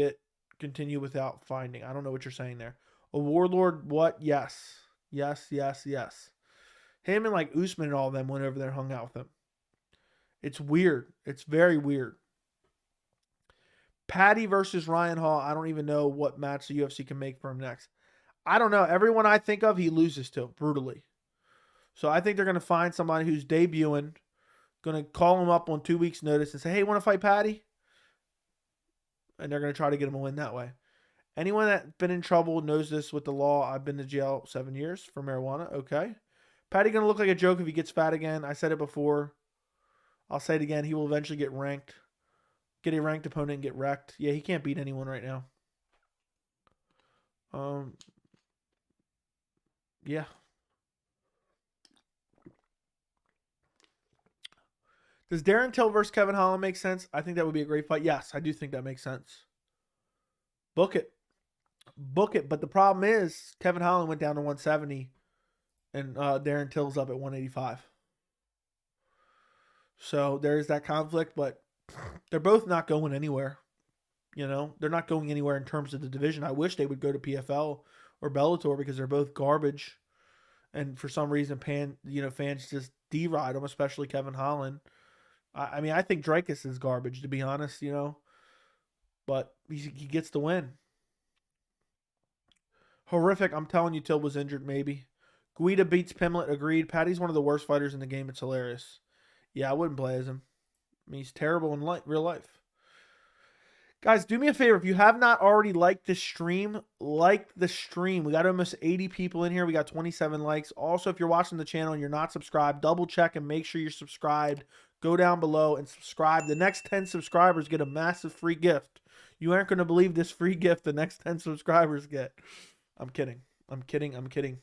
continue without finding. I don't know what you're saying there. A warlord, what? Yes. Yes. Him and like Usman and all of them went over there and hung out with him. It's weird. It's very weird. Paddy versus Ryan Hall. I don't even know what match the UFC can make for him next. I don't know. Everyone I think of, he loses to brutally. So I think they're going to find somebody who's debuting, going to call him up on 2 weeks' notice and say, hey, want to fight Paddy? And they're going to try to get him a win that way. Anyone that's been in trouble knows this with the law. I've been to jail 7 years for marijuana. Okay. Paddy going to look like a joke if he gets fat again. I said it before. I'll say it again. He will eventually get ranked. Get a ranked opponent and get wrecked. Yeah, he can't beat anyone right now. Yeah. Does Darren Till versus Kevin Holland make sense? I think that would be a great fight. Yes, I do think that makes sense. Book it. Book it. But the problem is Kevin Holland went down to 170 and Darren Till's up at 185. So there's that conflict, but they're both not going anywhere. You know, they're not going anywhere in terms of the division. I wish they would go to PFL or Bellator because they're both garbage. And for some reason, fans just deride them, especially Kevin Holland. I mean, I think Dreykus is garbage, to be honest, but he gets the win. Horrific. I'm telling you, Till was injured, maybe. Guida beats Pimblett, agreed. Paddy's one of the worst fighters in the game. It's hilarious. Yeah, I wouldn't play as him. I mean, he's terrible in real life. Guys, do me a favor. If you have not already liked the stream, like the stream. We got almost 80 people in here. We got 27 likes. Also, if you're watching the channel and you're not subscribed, double check and make sure you're subscribed. Go down below and subscribe. The next 10 subscribers get a massive free gift. You aren't going to believe this free gift the next 10 subscribers get. I'm kidding. I'm kidding.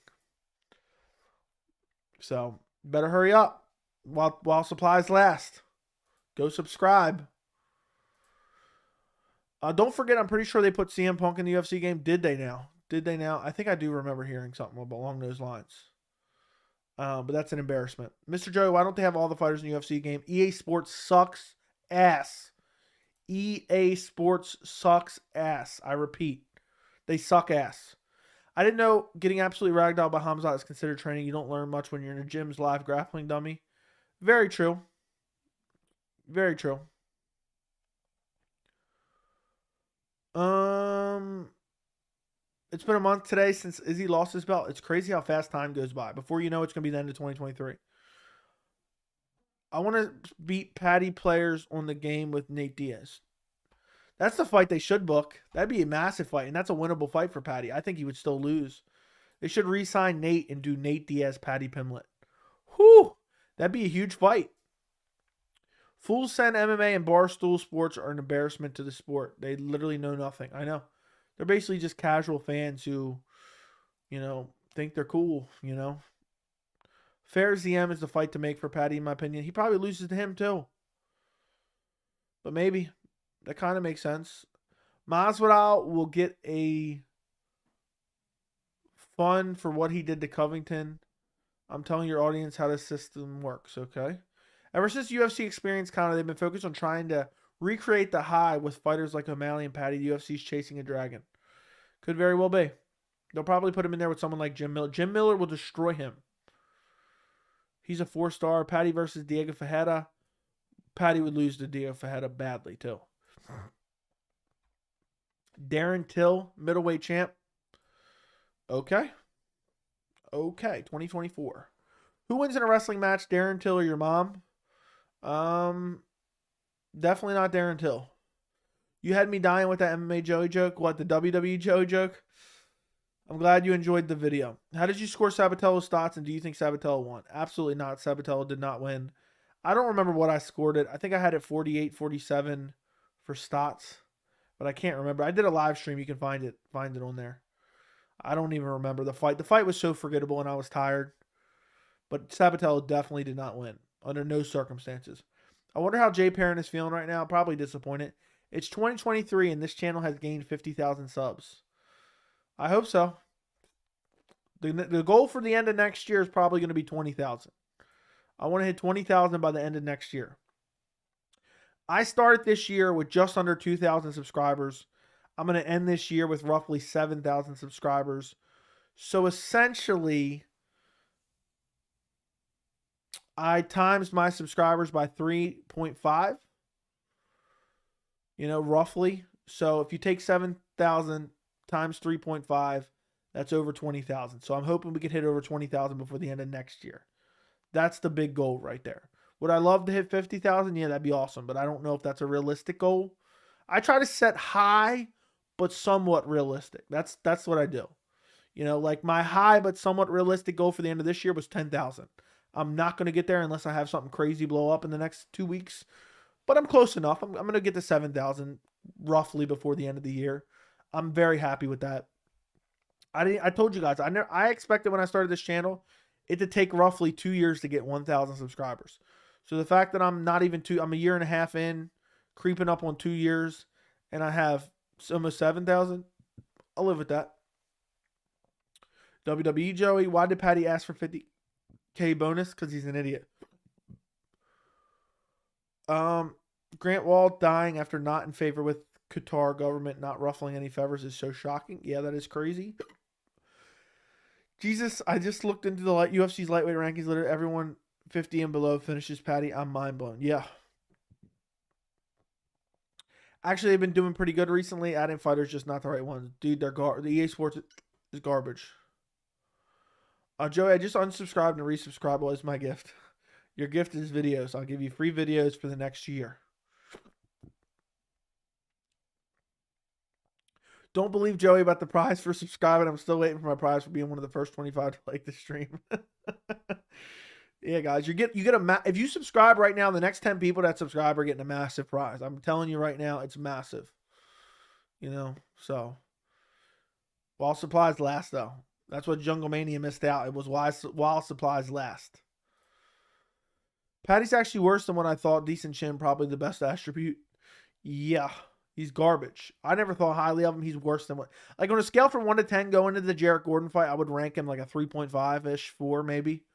So, better hurry up while supplies last. Go subscribe. Don't forget, I'm pretty sure they put CM Punk in the UFC game. Did they now? I think I do remember hearing something along those lines. But that's an embarrassment. Mr. Joey, why don't they have all the fighters in the UFC game? EA Sports sucks ass. EA Sports sucks ass. I repeat. They suck ass. I didn't know getting absolutely ragdolled by Hamzat is considered training. You don't learn much when you're in a gym's live grappling dummy. Very true. Very true. It's been a month today since Izzy lost his belt. It's crazy how fast time goes by. Before you know, it's going to be the end of 2023. I want to beat Paddy players on the game with Nate Diaz. That's the fight they should book. That'd be a massive fight, and that's a winnable fight for Paddy. I think he would still lose. They should re-sign Nate and do Nate Diaz, Paddy Pimblett. Whew! That'd be a huge fight. Full Send MMA and Barstool Sports are an embarrassment to the sport. They literally know nothing. I know. They're basically just casual fans who, think they're cool, Fair ZM is the fight to make for Paddy, in my opinion. He probably loses to him, too. But maybe. That kind of makes sense. Masvidal will get a fun for what he did to Covington. I'm telling your audience how this system works, okay? Ever since UFC experience, they've been focused on trying to recreate the high with fighters like O'Malley and Paddy. The UFC's chasing a dragon. Could very well be. They'll probably put him in there with someone like Jim Miller. Jim Miller will destroy him. He's a 4-star. Paddy versus Diego Ferreira. Paddy would lose to Diego Ferreira badly, too. Darren Till, middleweight champ. Okay. 2024. Who wins in a wrestling match, Darren Till or your mom? Definitely not Darren Till. You had me dying with that MMA Joey joke. What, the WWE Joey joke? I'm glad you enjoyed the video. How did you score Sabatello's stats, and do you think Sabatello won? Absolutely not. Sabatello did not win. I don't remember what I scored it. I think I had it 48-47 for stats, but I can't remember. I did a live stream. You can find it on there. I don't even remember the fight. The fight was so forgettable, and I was tired. But Sabatello definitely did not win under no circumstances. I wonder how Jay Perrin is feeling right now. Probably disappointed. It's 2023, and this channel has gained 50,000 subs. I hope so. The goal for the end of next year is probably going to be 20,000. I want to hit 20,000 by the end of next year. I started this year with just under 2,000 subscribers. I'm going to end this year with roughly 7,000 subscribers. So essentially, I times my subscribers by 3.5. Roughly. So if you take 7,000 times 3.5, that's over 20,000. So I'm hoping we could hit over 20,000 before the end of next year. That's the big goal right there. Would I love to hit 50,000? Yeah, that'd be awesome. But I don't know if that's a realistic goal. I try to set high, but somewhat realistic. That's what I do. Like my high, but somewhat realistic goal for the end of this year was 10,000. I'm not going to get there unless I have something crazy blow up in the next 2 weeks. But I'm close enough. I'm going to get to 7,000 roughly before the end of the year. I'm very happy with that. I told you guys, I expected when I started this channel it to take roughly 2 years to get 1,000 subscribers. So the fact that I'm not even I'm a year and a half in, creeping up on 2 years, and I have almost 7,000, I'll live with that. WWE Joey, why did Paddy ask for 50K bonus? Because he's an idiot. Grant Wall dying after not in favor with Qatar government not ruffling any feathers is so shocking. Yeah, that is crazy. Jesus, I just looked into the UFC's lightweight rankings. Literally everyone 50 and below finishes Paddy. I'm mind blown. Yeah. Actually, they've been doing pretty good recently. Adding fighters, just not the right ones. Dude, the EA Sports is garbage. Joey, I just unsubscribed and resubscribed. What is my gift? Your gift is videos. I'll give you free videos for the next year. Don't believe Joey about the prize for subscribing. I'm still waiting for my prize for being one of the first 25 to like the stream. Yeah, guys, you get if you subscribe right now, the next 10 people that subscribe are getting a massive prize. I'm telling you right now, it's massive. You know, so while supplies last, though. That's what Jungle Mania missed out. It was while supplies last. Paddy's actually worse than what I thought. Decent chin, probably the best attribute. Yeah, he's garbage. I never thought highly of him. He's worse than what. Like on a scale from 1 to 10 going into the Jarrett Gordon fight, I would rank him like a 3.5-ish, 4 maybe.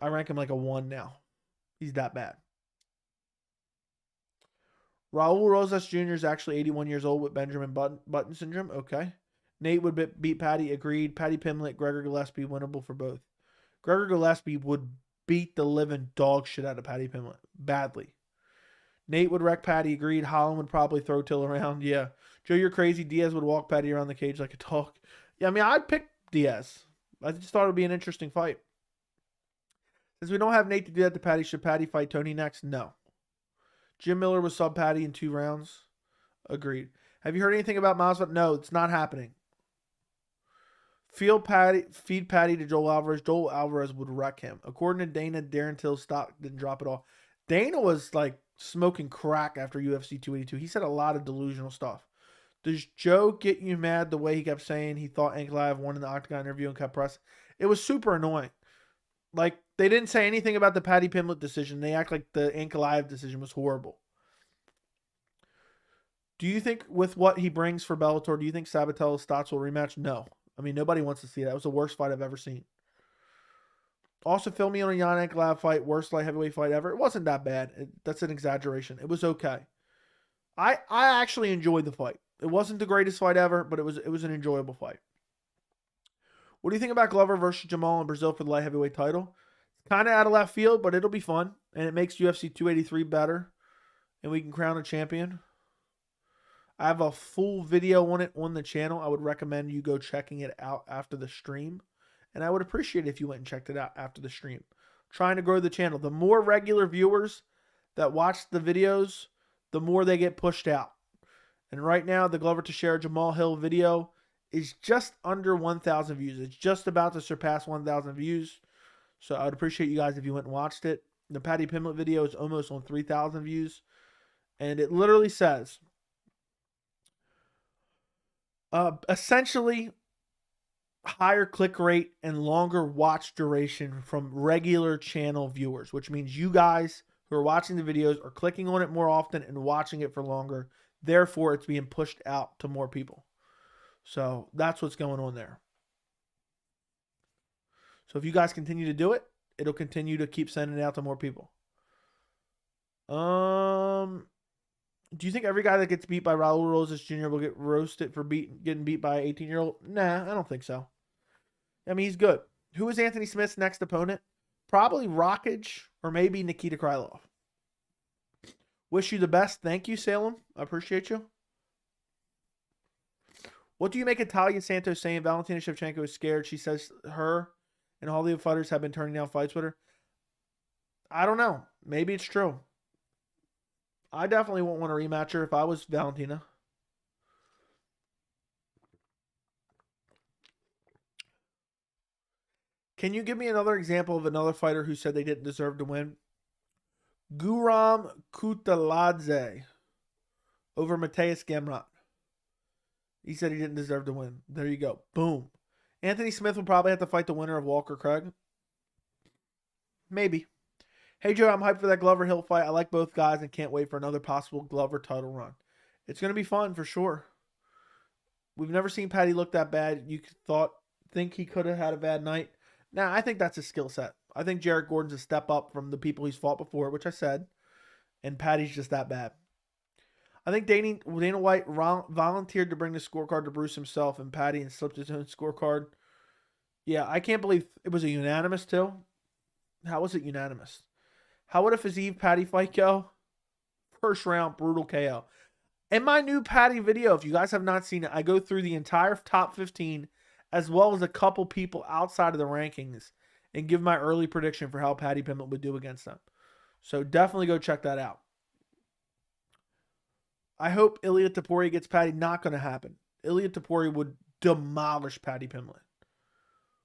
I rank him like a 1 now. He's that bad. Raul Rosas Jr. is actually 81 years old with Benjamin Button syndrome. Okay. Nate would beat Paddy. Agreed. Paddy Pimblett, Gregor Gillespie, winnable for both. Gregor Gillespie would beat the living dog shit out of Paddy Pimblett. Badly. Nate would wreck Paddy. Agreed. Holland would probably throw Till around. Yeah. Joe, you're crazy. Diaz would walk Paddy around the cage like a dog. Yeah, I mean, I'd pick Diaz. I just thought it would be an interesting fight. Since we don't have Nate to do that to Paddy, should Paddy fight Tony next? No. Jim Miller was sub Paddy in 2 rounds. Agreed. Have you heard anything about Masvidal? No, it's not happening. Feed Paddy to Joel Alvarez. Joel Alvarez would wreck him. According to Dana, Darren Till's stock didn't drop at all. Dana was like smoking crack after UFC 282. He said a lot of delusional stuff. Does Joe get you mad the way he kept saying he thought Ankalaev won in the Octagon interview and kept pressing? It was super annoying. Like, they didn't say anything about the Paddy Pimblett decision. They act like the Ankalaev decision was horrible. Do you think with what he brings for Bellator, do you think Sabatello's Stotts will rematch? No. I mean, nobody wants to see that. It was the worst fight I've ever seen. Also, fill me on a Jan Ankalaev fight. Worst light heavyweight fight ever. It wasn't that bad. That's an exaggeration. It was okay. I actually enjoyed the fight. It wasn't the greatest fight ever, but it was an enjoyable fight. What do you think about Glover versus Jamahal in Brazil for the light heavyweight title? It's kind of out of left field, but it'll be fun. And it makes UFC 283 better. And we can crown a champion. I have a full video on it on the channel. I would recommend you go checking it out after the stream. And I would appreciate it if you went and checked it out after the stream. Trying to grow the channel. The more regular viewers that watch the videos, the more they get pushed out. And right now, the Glover Teixeira Jamahal Hill video is just under 1,000 views. It's just about to surpass 1,000 views. So I would appreciate you guys if you went and watched it. The Paddy Pimblett video is almost on 3,000 views. And it literally says, essentially, higher click rate and longer watch duration from regular channel viewers, which means you guys who are watching the videos are clicking on it more often and watching it for longer. Therefore, it's being pushed out to more people. So that's what's going on there. So if you guys continue to do it, it'll continue to keep sending it out to more people. Do you think every guy that gets beat by Raul Rosas Jr. will get roasted for getting beat by an 18-year-old? Nah, I don't think so. I mean, he's good. Who is Anthony Smith's next opponent? Probably Rockage or maybe Nikita Krylov. Wish you the best. Thank you, Salem. I appreciate you. What do you make of Talia Santos saying Valentina Shevchenko is scared? She says her and all the fighters have been turning down fights with her. I don't know. Maybe it's true. I definitely won't want to rematch her if I was Valentina. Can you give me another example of another fighter who said they didn't deserve to win? Guram Kutaladze over Mateus Gamrot. He said he didn't deserve to win. There you go. Boom. Anthony Smith will probably have to fight the winner of Walker Craig. Maybe. Hey, Joe, I'm hyped for that Glover Hill fight. I like both guys and can't wait for another possible Glover title run. It's going to be fun for sure. We've never seen Paddy look that bad. You think he could have had a bad night. Nah, I think that's his skill set. I think Jarrett Gordon's a step up from the people he's fought before, which I said. And Paddy's just that bad. I think Dana White volunteered to bring the scorecard to Bruce himself and Paddy and slipped his own scorecard. Yeah, I can't believe it was a unanimous too. How was it unanimous? How would a Fiziev Paddy fight go? First round, brutal KO. In my new Paddy video, if you guys have not seen it, I go through the entire top 15 as well as a couple people outside of the rankings and give my early prediction for how Paddy Pimblett would do against them. So definitely go check that out. I hope Ilia Topuria gets Paddy. Not going to happen. Ilia Topuria would demolish Paddy Pimblett.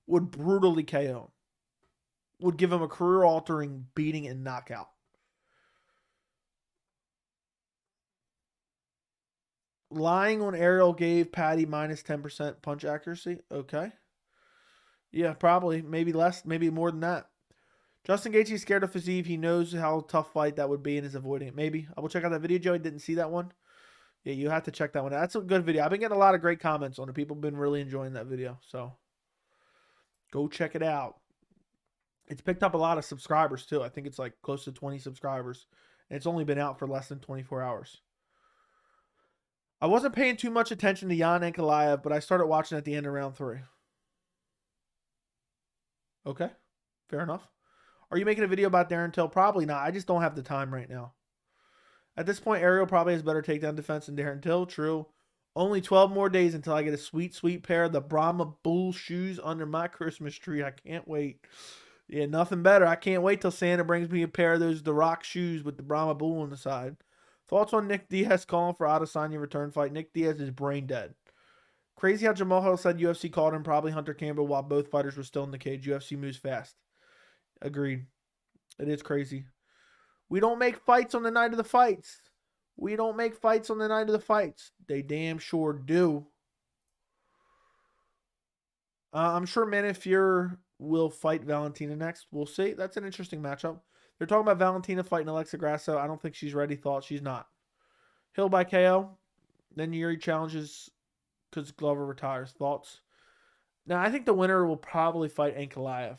Would brutally KO him. Would give him a career-altering beating and knockout. Lying on Ariel gave Paddy minus 10% punch accuracy. Okay. Yeah, probably. Maybe less. Maybe more than that. Justin Gaethje's scared of Fiziev. He knows how tough fight that would be and is avoiding it. Maybe. I will check out that video, Joe. I didn't see that one. Yeah, you have to check that one out. That's a good video. I've been getting a lot of great comments on it. People have been really enjoying that video. So, go check it out. It's picked up a lot of subscribers, too. I think it's like close to 20 subscribers. And it's only been out for less than 24 hours. I wasn't paying too much attention to Jan Ankalaev, but I started watching at the end of round 3. Okay. Fair enough. Are you making a video about Darren Till? Probably not. I just don't have the time right now. At this point, Ariel probably has better takedown defense than Darren Till. True. Only 12 more days until I get a sweet, sweet pair of the Brahma Bull shoes under my Christmas tree. I can't wait. Yeah, nothing better. I can't wait till Santa brings me a pair of those The Rock shoes with the Brahma Bull on the side. Thoughts on Nick Diaz calling for Adesanya return fight? Nick Diaz is brain dead. Crazy how Jamahal Hill said UFC called him, probably Hunter Campbell, while both fighters were still in the cage. UFC moves fast. Agreed. It is crazy. We don't make fights on the night of the fights. We don't make fights on the night of the fights. They damn sure do. I'm sure Manafure will fight Valentina next. We'll see. That's an interesting matchup. They're talking about Valentina fighting Alexa Grasso. I don't think she's ready. Thought she's not. Hill by KO. Then Yuri challenges because Glover retires. Thoughts? Now, I think the winner will probably fight Ankalaev.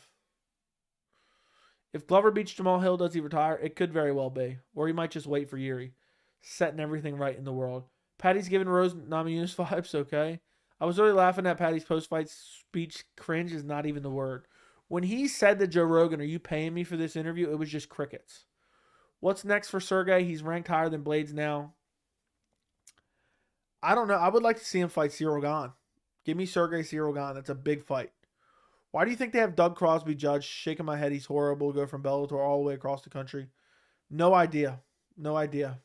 If Glover beats Jamahal Hill, does he retire? It could very well be. Or he might just wait for Yuri. Setting everything right in the world. Paddy's giving Rose Namajunas vibes, okay? I was really laughing at Paddy's post-fight speech. Cringe is not even the word. When he said to Joe Rogan, are you paying me for this interview? It was just crickets. What's next for Sergey? He's ranked higher than Blades now. I don't know. I would like to see him fight Cyril Gane. Give me Sergey Cyril Gane. That's a big fight. Why do you think they have Doug Crosby judged? Shaking my head. He's horrible. Go from Bellator all the way across the country. No idea. No idea.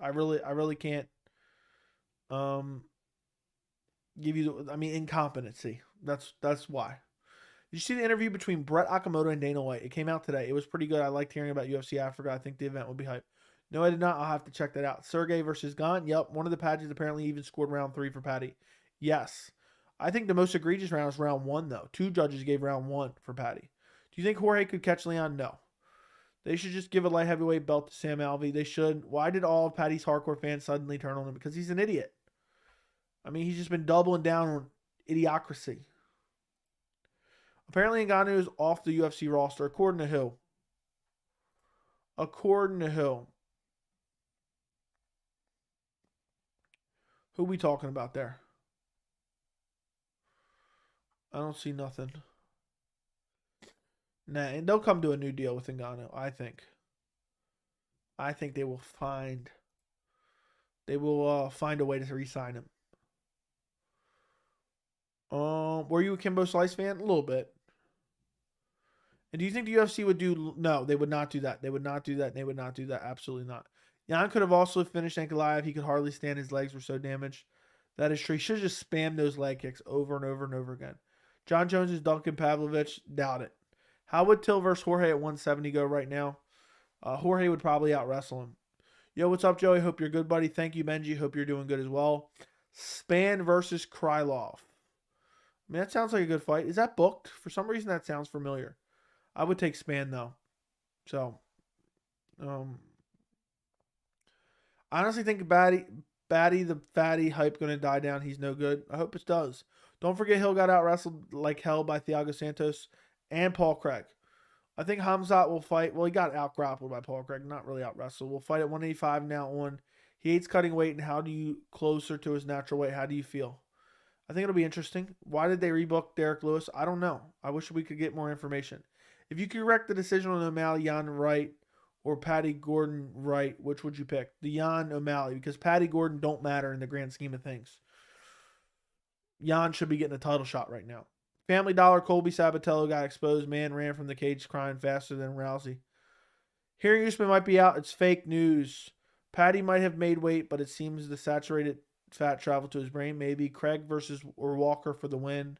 I really can't give you the, incompetency. That's why. Did you see the interview between Brett Okamoto and Dana White? It came out today. It was pretty good. I liked hearing about UFC Africa. I think the event would be hype. No, I did not. I'll have to check that out. Sergey versus Gane. Yep. One of the Paddies apparently even scored round 3 for Paddy. Yes. I think the most egregious round was round 1, though. 2 judges gave round 1 for Paddy. Do you think Jorge could catch Leon? No. They should just give a light heavyweight belt to Sam Alvey. They should. Why did all of Paddy's hardcore fans suddenly turn on him? Because he's an idiot. He's just been doubling down on idiocracy. Apparently, Ngannou is off the UFC roster, according to who? According to who? Who we talking about there? I don't see nothing. Nah, and they'll come to a new deal with Ngannou, I think. I think they will find a way to re-sign him. Were you a Kimbo Slice fan? A little bit. And do you think the UFC would do... No, they would not do that. They would not do that. They would not do that. Absolutely not. Jan could have also finished Ankalaev. He could hardly stand. His legs were so damaged. That is true. He should have just spammed those leg kicks over and over and over again. John Jones is Duncan Pavlovich. Doubt it. How would Till versus Jorge at 170 go right now? Jorge would probably out-wrestle him. Yo, what's up, Joey? Hope you're good, buddy. Thank you, Benji. Hope you're doing good as well. Span versus Krylov. I mean, that sounds like a good fight. Is that booked? For some reason, that sounds familiar. I would take Span, though. So, I honestly think Batty the fatty hype going to die down. He's no good. I hope it does. Don't forget Hill got out wrestled like hell by Thiago Santos and Paul Craig. I think Hamzat will fight. Well, he got out grappled by Paul Craig, not really out wrestled. We'll fight at 185 now on. He hates cutting weight, and how do you closer to his natural weight? How do you feel? I think it'll be interesting. Why did they rebook Derek Lewis? I don't know. I wish we could get more information. If you could correct the decision on O'Malley, Jan Wright, or Paddy Gordon Wright, which would you pick? The Jan O'Malley, because Paddy Gordon don't matter in the grand scheme of things. Jan should be getting a title shot right now. Family Dollar, Colby Sabatello got exposed. Man ran from the cage crying faster than Rousey. Hearing Usman might be out. It's fake news. Paddy might have made weight, but it seems the saturated fat traveled to his brain. Maybe Craig versus or Walker for the win.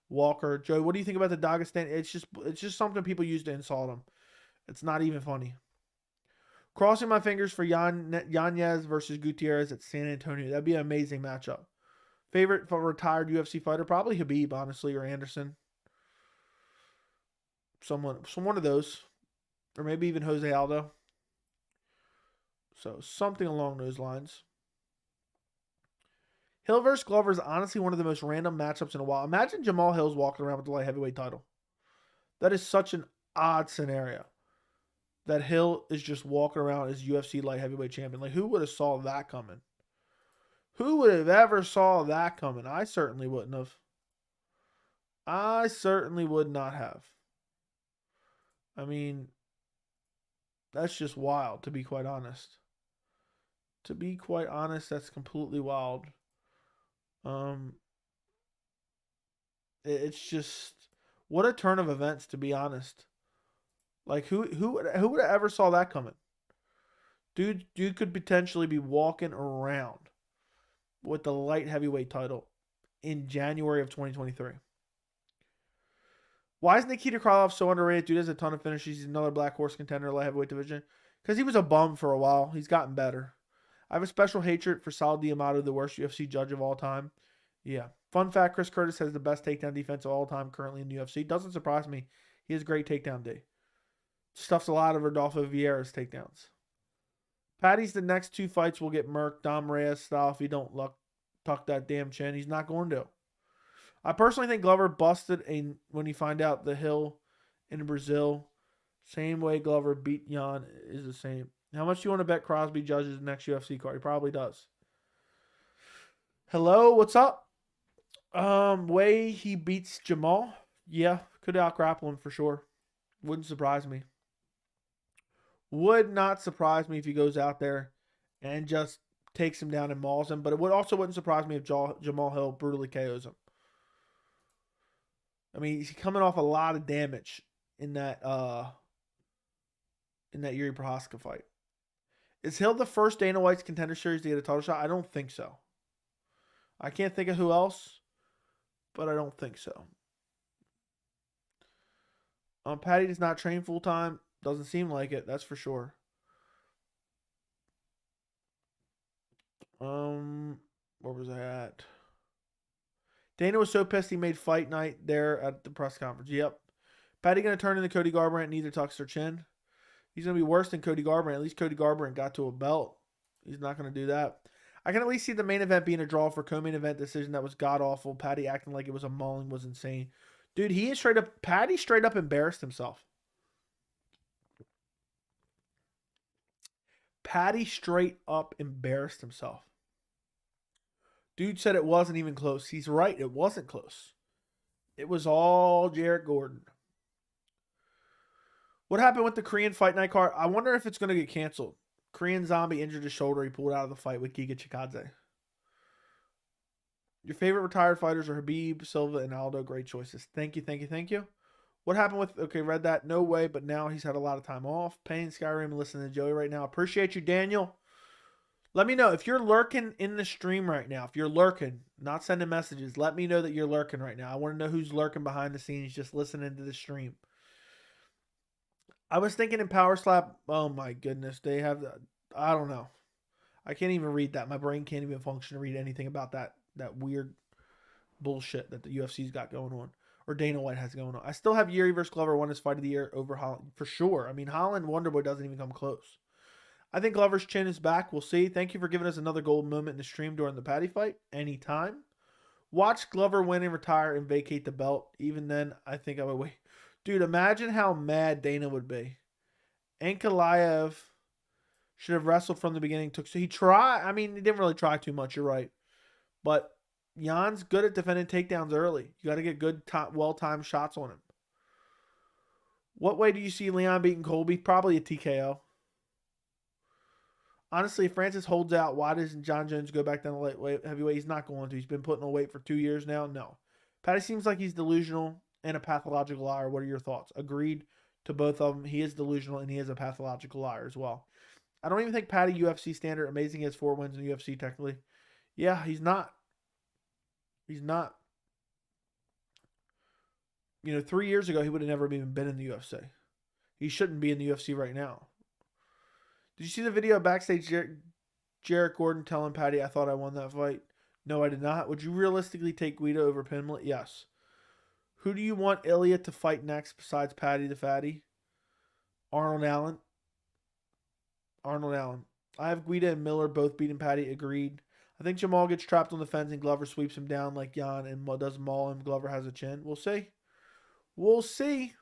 Walker. Joe, what do you think about the Dagestan? It's just something people use to insult him. It's not even funny. Crossing my fingers for Yanez versus Gutierrez at San Antonio. That'd be an amazing matchup. Favorite for retired UFC fighter? Probably Khabib, honestly, or Anderson. One of those. Or maybe even Jose Aldo. So, something along those lines. Hill versus Glover is honestly one of the most random matchups in a while. Imagine Jamahal Hill's walking around with the light heavyweight title. That is such an odd scenario. That Hill is just walking around as UFC light heavyweight champion. Like, who would have saw that coming? Who would have ever saw that coming? I certainly wouldn't have. I certainly would not have. I mean, that's just wild, to be quite honest. To be quite honest, that's completely wild. It's just, what a turn of events, to be honest. Like, who would have ever saw that coming? Dude could potentially be walking around with the light heavyweight title in January of 2023. Why is Nikita Krylov so underrated? Dude has a ton of finishes. He's another black horse contender in the light heavyweight division. Because he was a bum for a while. He's gotten better. I have a special hatred for Sal D'Amato, the worst UFC judge of all time. Yeah. Fun fact, Chris Curtis has the best takedown defense of all time currently in the UFC. Doesn't surprise me. He has great takedown D. Stuffs a lot of Rodolfo Vieira's takedowns. Paddy's the next two fights will get murked. Dom Reyes style if he don't tuck that damn chin. He's not going to. I personally think Glover busted when you find out the Hill in Brazil. Same way Glover beat Jan is the same. How much do you want to bet Crosby judges the next UFC card? He probably does. Hello, what's up? Way he beats Jamahal. Yeah, could out-grapple him for sure. Wouldn't surprise me. Would not surprise me if he goes out there and just takes him down and mauls him. But it wouldn't surprise me if Jamahal Hill brutally KOs him. I mean, he's coming off a lot of damage in that Yuri Prohaska fight. Is Hill the first Dana White's Contender Series to get a title shot? I don't think so. I can't think of who else, but I don't think so. Paddy does not train full-time. Doesn't seem like it, that's for sure. Where was I at? Dana was so pissed he made fight night there at the press conference. Yep. Paddy going to turn into Cody Garbrandt, neither tucks their chin. He's going to be worse than Cody Garbrandt. At least Cody Garbrandt got to a belt. He's not going to do that. I can at least see the main event being a draw for co-main event decision that was god-awful. Paddy acting like it was a mauling was insane. Dude, Paddy straight up embarrassed himself. Paddy straight up embarrassed himself. Dude said it wasn't even close. He's right. It wasn't close. It was all Jarrett Gordon. What happened with the Korean Fight Night card? I wonder if it's going to get canceled. Korean Zombie injured his shoulder. He pulled out of the fight with Giga Chikadze. Your favorite retired fighters are Khabib, Silva, and Aldo. Great choices. Thank you, thank you, thank you. What happened with... Okay, read that. No way, but now he's had a lot of time off. Paying Skyrim and listening to Joey right now. Appreciate you, Daniel. Let me know if you're lurking in the stream right now. If you're lurking, not sending messages, let me know that you're lurking right now. I want to know who's lurking behind the scenes just listening to the stream. I was thinking in Power Slap, oh my goodness, they have I don't know. I can't even read that. My brain can't even function to read anything about that weird bullshit that the UFC's got going on, or Dana White has going on. I still have Yuri versus Glover won his fight of the year over Holland for sure. I mean, Holland Wonderboy doesn't even come close. I think Glover's chin is back. We'll see. Thank you for giving us another golden moment in the stream during the Paddy fight. Anytime. Watch Glover win and retire and vacate the belt. Even then, I think I would wait. Dude, imagine how mad Dana would be. Ankalaev should have wrestled from the beginning. He tried. I mean, he didn't really try too much. You're right. But Jan's good at defending takedowns early. You got to get good, well-timed shots on him. What way do you see Leon beating Colby? Probably a TKO. Honestly, if Francis holds out, why doesn't John Jones go back down to light heavyweight? He's not going to. He's been putting on weight for 2 years now. No. Paddy seems like he's delusional and a pathological liar. What are your thoughts? Agreed to both of them. He is delusional and he is a pathological liar as well. I don't even think Paddy UFC standard. Amazing he has 4 wins in the UFC technically. Yeah, he's not. He's not. 3 years ago, he would have never even been in the UFC. He shouldn't be in the UFC right now. Did you see the video of backstage Jarrett Gordon telling Paddy, I thought I won that fight? No, I did not. Would you realistically take Guido over Pimblett? Yes. Who do you want Ilia to fight next besides Paddy the Fatty? Arnold Allen. Arnold Allen. I have Guida and Miller both beating Paddy. Agreed. I think Jamahal gets trapped on the fence and Glover sweeps him down like Jan and does maul him. Glover has a chin. We'll see. We'll see.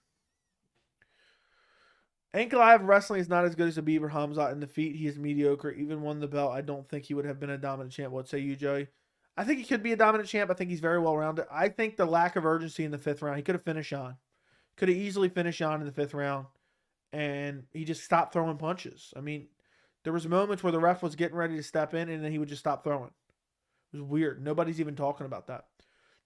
Ankalaev wrestling is not as good as Abibur Hamzat in defeat. He is mediocre. Even won the belt, I don't think he would have been a dominant champ. What say you, Joey? I think he could be a dominant champ. I think he's very well-rounded. I think the lack of urgency in the 5th round, he could have finished Jan. Could have easily finished Jan in the 5th round. And he just stopped throwing punches. I mean, there was moments where the ref was getting ready to step in, and then he would just stop throwing. It was weird. Nobody's even talking about that.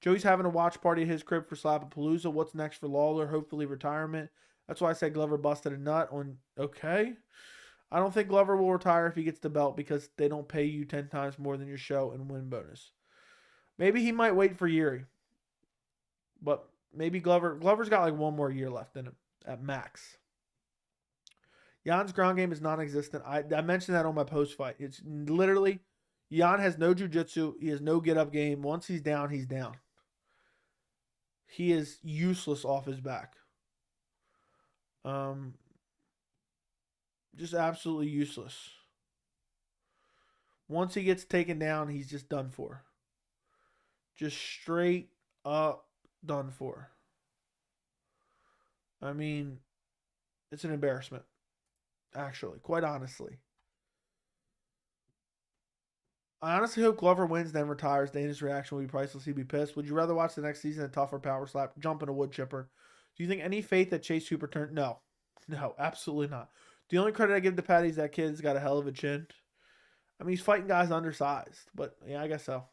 Joey's having a watch party at his crib for Slapapalooza. What's next for Lawler? Hopefully retirement. That's why I said Glover busted a nut on. Okay. I don't think Glover will retire if he gets the belt because they don't pay you 10 times more than your show and win bonus. Maybe he might wait for Yuri. But maybe Glover's got like 1 more year left in him at max. Jan's ground game is non-existent. I mentioned that on my post-fight. It's literally, Jan has no jiu-jitsu. He has no get-up game. Once he's down, he's down. He is useless off his back. Just absolutely useless. Once he gets taken down, he's just done for. Just straight up done for. I mean, it's an embarrassment. Actually, quite honestly. I honestly hope Glover wins, then retires. Dana's reaction will be priceless. He'd be pissed. Would you rather watch the next season a tougher power slap, jump in a wood chipper? Do you think any faith that Chase Hooper turned? No. No, absolutely not. The only credit I give to Paddy is that kid's got a hell of a chin. I mean, he's fighting guys undersized. But, yeah, I guess so.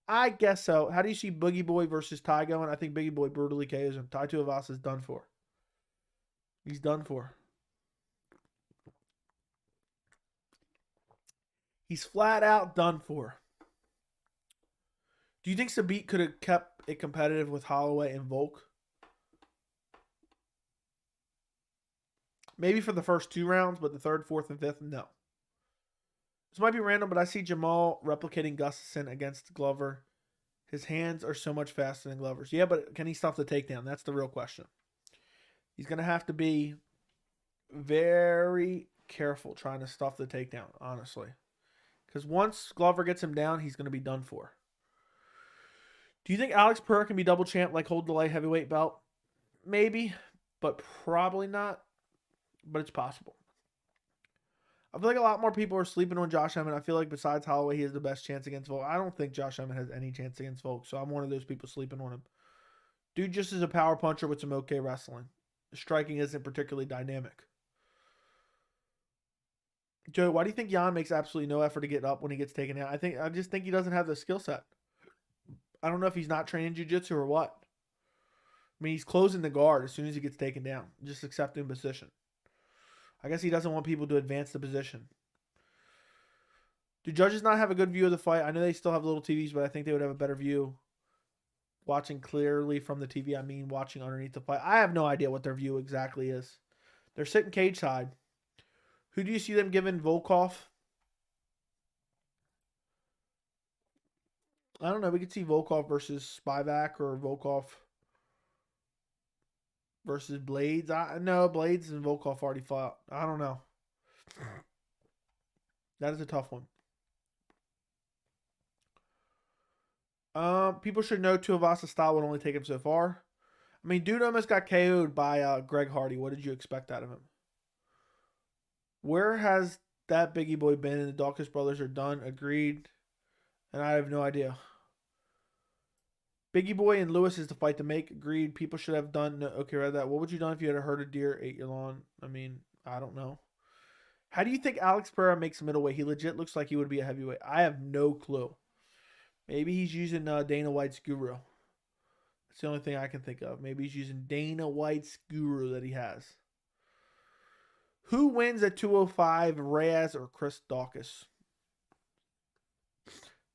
I guess so. How do you see Boogie Boy versus Ty going? I think Boogie Boy brutally KOs him. Tai Tuivasa is done for. He's done for. He's flat out done for. Do you think Sabit could have kept it competitive with Holloway and Volk? Maybe for the first 2 rounds, but the 3rd, 4th, and 5th, no. This might be random, but I see Jamahal replicating Gustafsson against Glover. His hands are so much faster than Glover's. Yeah, but can he stop the takedown? That's the real question. He's going to have to be very careful trying to stuff the takedown, honestly. Because once Glover gets him down, he's going to be done for. Do you think Alex Pereira can be double champ, like hold the light heavyweight belt? Maybe, but probably not. But it's possible. I feel like a lot more people are sleeping on Josh Emmett. I feel like besides Holloway, he has the best chance against Volk. I don't think Josh Emmett has any chance against Volk, so I'm one of those people sleeping on him. Dude just is a power puncher with some okay wrestling. The striking isn't particularly dynamic. Joe, why do you think Jan makes absolutely no effort to get up when he gets taken out? I just think he doesn't have the skill set. I don't know if he's not training jiu-jitsu or what. I mean, he's closing the guard as soon as he gets taken down. Just accepting position. I guess he doesn't want people to advance the position. Do judges not have a good view of the fight? I know they still have little TVs, but I think they would have a better view. Watching clearly from the TV, I mean watching underneath the fight. I have no idea what their view exactly is. They're sitting cage side. Who do you see them giving Volkov? I don't know. We could see Volkov versus Spivak or Volkov versus Blades. No, Blades and Volkov already fought. I don't know. That is a tough one. People should know Tuivasa style would only take him so far. I mean, dude almost got KO'd by Greg Hardy. What did you expect out of him? Where has that Biggie Boy been? And the Dawkins brothers are done. Agreed. And I have no idea. Biggie Boy and Lewis is the fight to make. Agreed. People should have done. No, okay, read that. What would you done if you had heard a deer, ate your lawn? I mean, I don't know. How do you think Alex Pereira makes middleweight? He legit looks like he would be a heavyweight. I have no clue. Maybe he's using Dana White's guru. That's the only thing I can think of. Maybe he's using Dana White's guru that he has. Who wins at 205, Reyes or Chris Daukaus?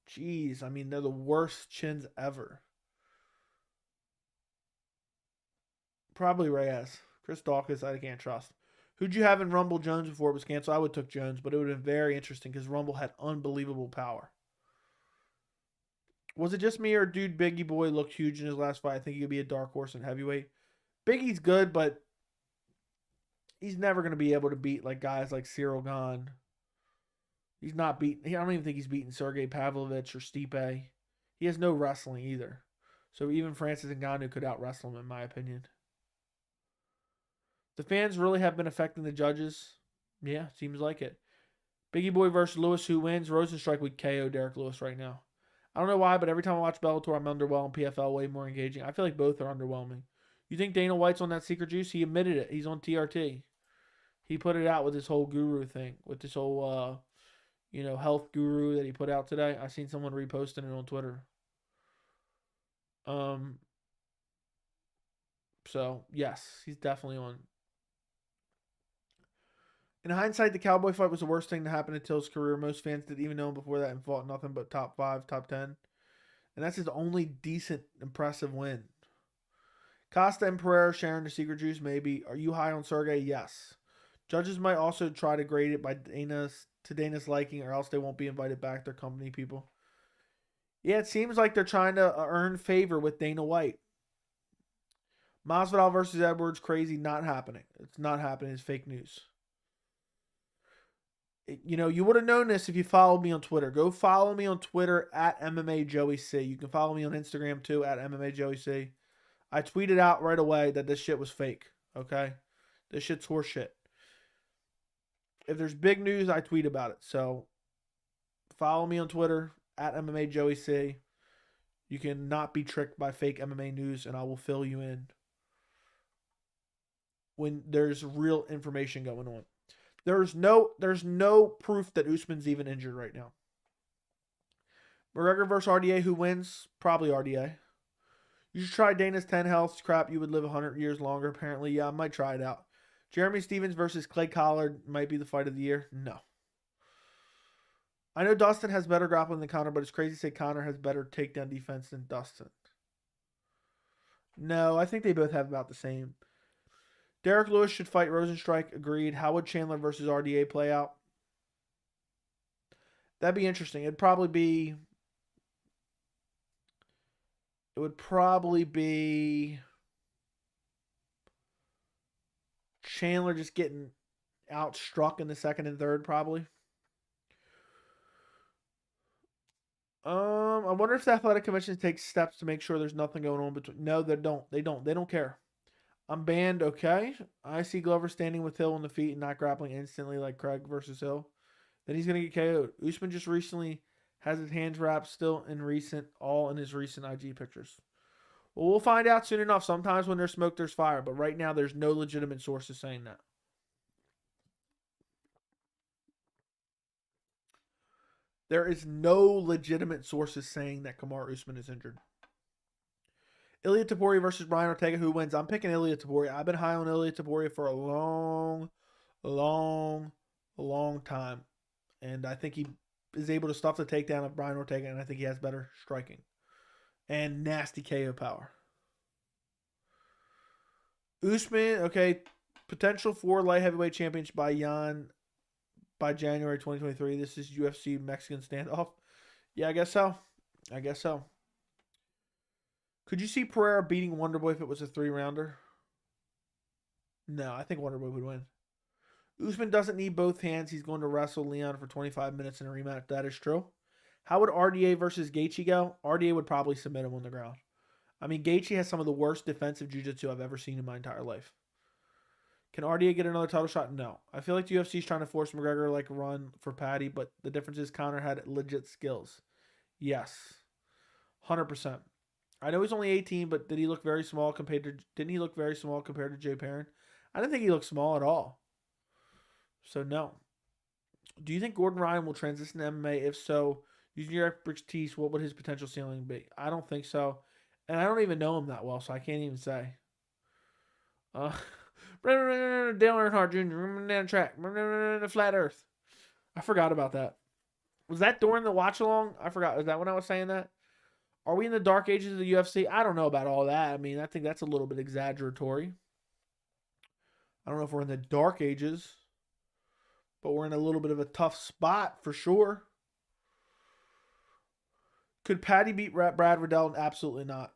Jeez, I mean, they're the worst chins ever. Probably Reyes. Chris Daukaus, I can't trust. Who'd you have in Rumble Jones before it was canceled? I would have took Jones, but it would have been very interesting because Rumble had unbelievable power. Was it just me or dude Biggie Boy looked huge in his last fight? I think he could be a dark horse in heavyweight. Biggie's good, but he's never going to be able to beat like guys like Cyril Gane. He's not beating. I don't even think he's beating Sergey Pavlovich or Stipe. He has no wrestling either. So even Francis Ngannou could out wrestle him, in my opinion. The fans really have been affecting the judges. Yeah, seems like it. Biggie Boy versus Lewis, who wins? Rosenstrike would KO Derek Lewis right now. I don't know why, but every time I watch Bellator, I'm underwhelmed. PFL way more engaging. I feel like both are underwhelming. You think Dana White's on that secret juice? He admitted it. He's on TRT. He put it out with this whole guru thing, with this whole, health guru that he put out today. I seen someone reposting it on Twitter. So yes, he's definitely on. In hindsight, the Cowboy fight was the worst thing to happen in Till's career. Most fans didn't even know him before that and fought nothing but top 5, top 10. And that's his only decent, impressive win. Costa and Pereira sharing the secret juice, maybe. Are you high on Sergey? Yes. Judges might also try to grade it by Dana's liking, or else they won't be invited back. Their company people. Yeah, it seems like they're trying to earn favor with Dana White. Masvidal versus Edwards, crazy, not happening. It's not happening. It's fake news. You would have known this if you followed me on Twitter. Go follow me on Twitter at MMA Joey C. You can follow me on Instagram too at MMA Joey C. I tweeted out right away that this shit was fake. Okay? This shit's horseshit. If there's big news, I tweet about it. So follow me on Twitter at MMA Joey C. You can not be tricked by fake MMA news, and I will fill you in when there's real information going on. There's no proof that Usman's even injured right now. McGregor versus RDA, who wins? Probably RDA. You should try Dana's 10 health crap. You would live 100 years longer, apparently. Yeah, I might try it out. Jeremy Stevens versus Clay Collard might be the fight of the year. No. I know Dustin has better grappling than Conor, but it's crazy to say Conor has better takedown defense than Dustin. No, I think they both have about the same. Derek Lewis should fight Rosenstrike. Agreed. How would Chandler versus RDA play out? That'd be interesting. It would probably be Chandler just getting outstruck in the second and third, probably. I wonder if the athletic convention takes steps to make sure there's nothing going on between. No, they don't. They don't care. I'm banned, okay. I see Glover standing with Hill on the feet and not grappling instantly like Craig versus Hill. Then he's going to get KO'd. Usman just recently has his hands wrapped still in his recent IG pictures. Well, we'll find out soon enough. Sometimes when there's smoke, there's fire. But right now, there's no legitimate sources saying that. There is no legitimate sources saying that Kamaru Usman is injured. Ilia Topuria versus Brian Ortega. Who wins? I'm picking Ilia Topuria. I've been high on Ilia Topuria for a long time. And I think he is able to stuff the takedown of Brian Ortega. And I think he has better striking. And nasty KO power. Usman, okay. Potential for light heavyweight championship by Jan by January 2023. This is UFC Mexican standoff. Yeah, I guess so. I guess so. Could you see Pereira beating Wonderboy if it was a 3-rounder? No, I think Wonderboy would win. Usman doesn't need both hands. He's going to wrestle Leon for 25 minutes in a rematch. That is true. How would RDA versus Gaethje go? RDA would probably submit him on the ground. I mean, Gaethje has some of the worst defensive jiu-jitsu I've ever seen in my entire life. Can RDA get another title shot? No. I feel like the UFC is trying to force McGregor like a run for Paddy, but the difference is Conor had legit skills. Yes. 100%. I know he's only 18, but did he look very small compared to didn't he look very small compared to Jay Perrin? I didn't think he looked small at all. So no. Do you think Gordon Ryan will transition to MMA? If so, using your expertise, what would his potential ceiling be? I don't think so. And I don't even know him that well, so I can't even say. Dale Earnhardt Jr. down track. The flat Earth. I forgot about that. Was that during the watch along? I forgot. Is that when I was saying that? Are we in the dark ages of the UFC? I don't know about all that. I mean, I think that's a little bit exaggeratory. I don't know if we're in the dark ages, but we're in a little bit of a tough spot for sure. Could Paddy beat Brad Riddell? Absolutely not.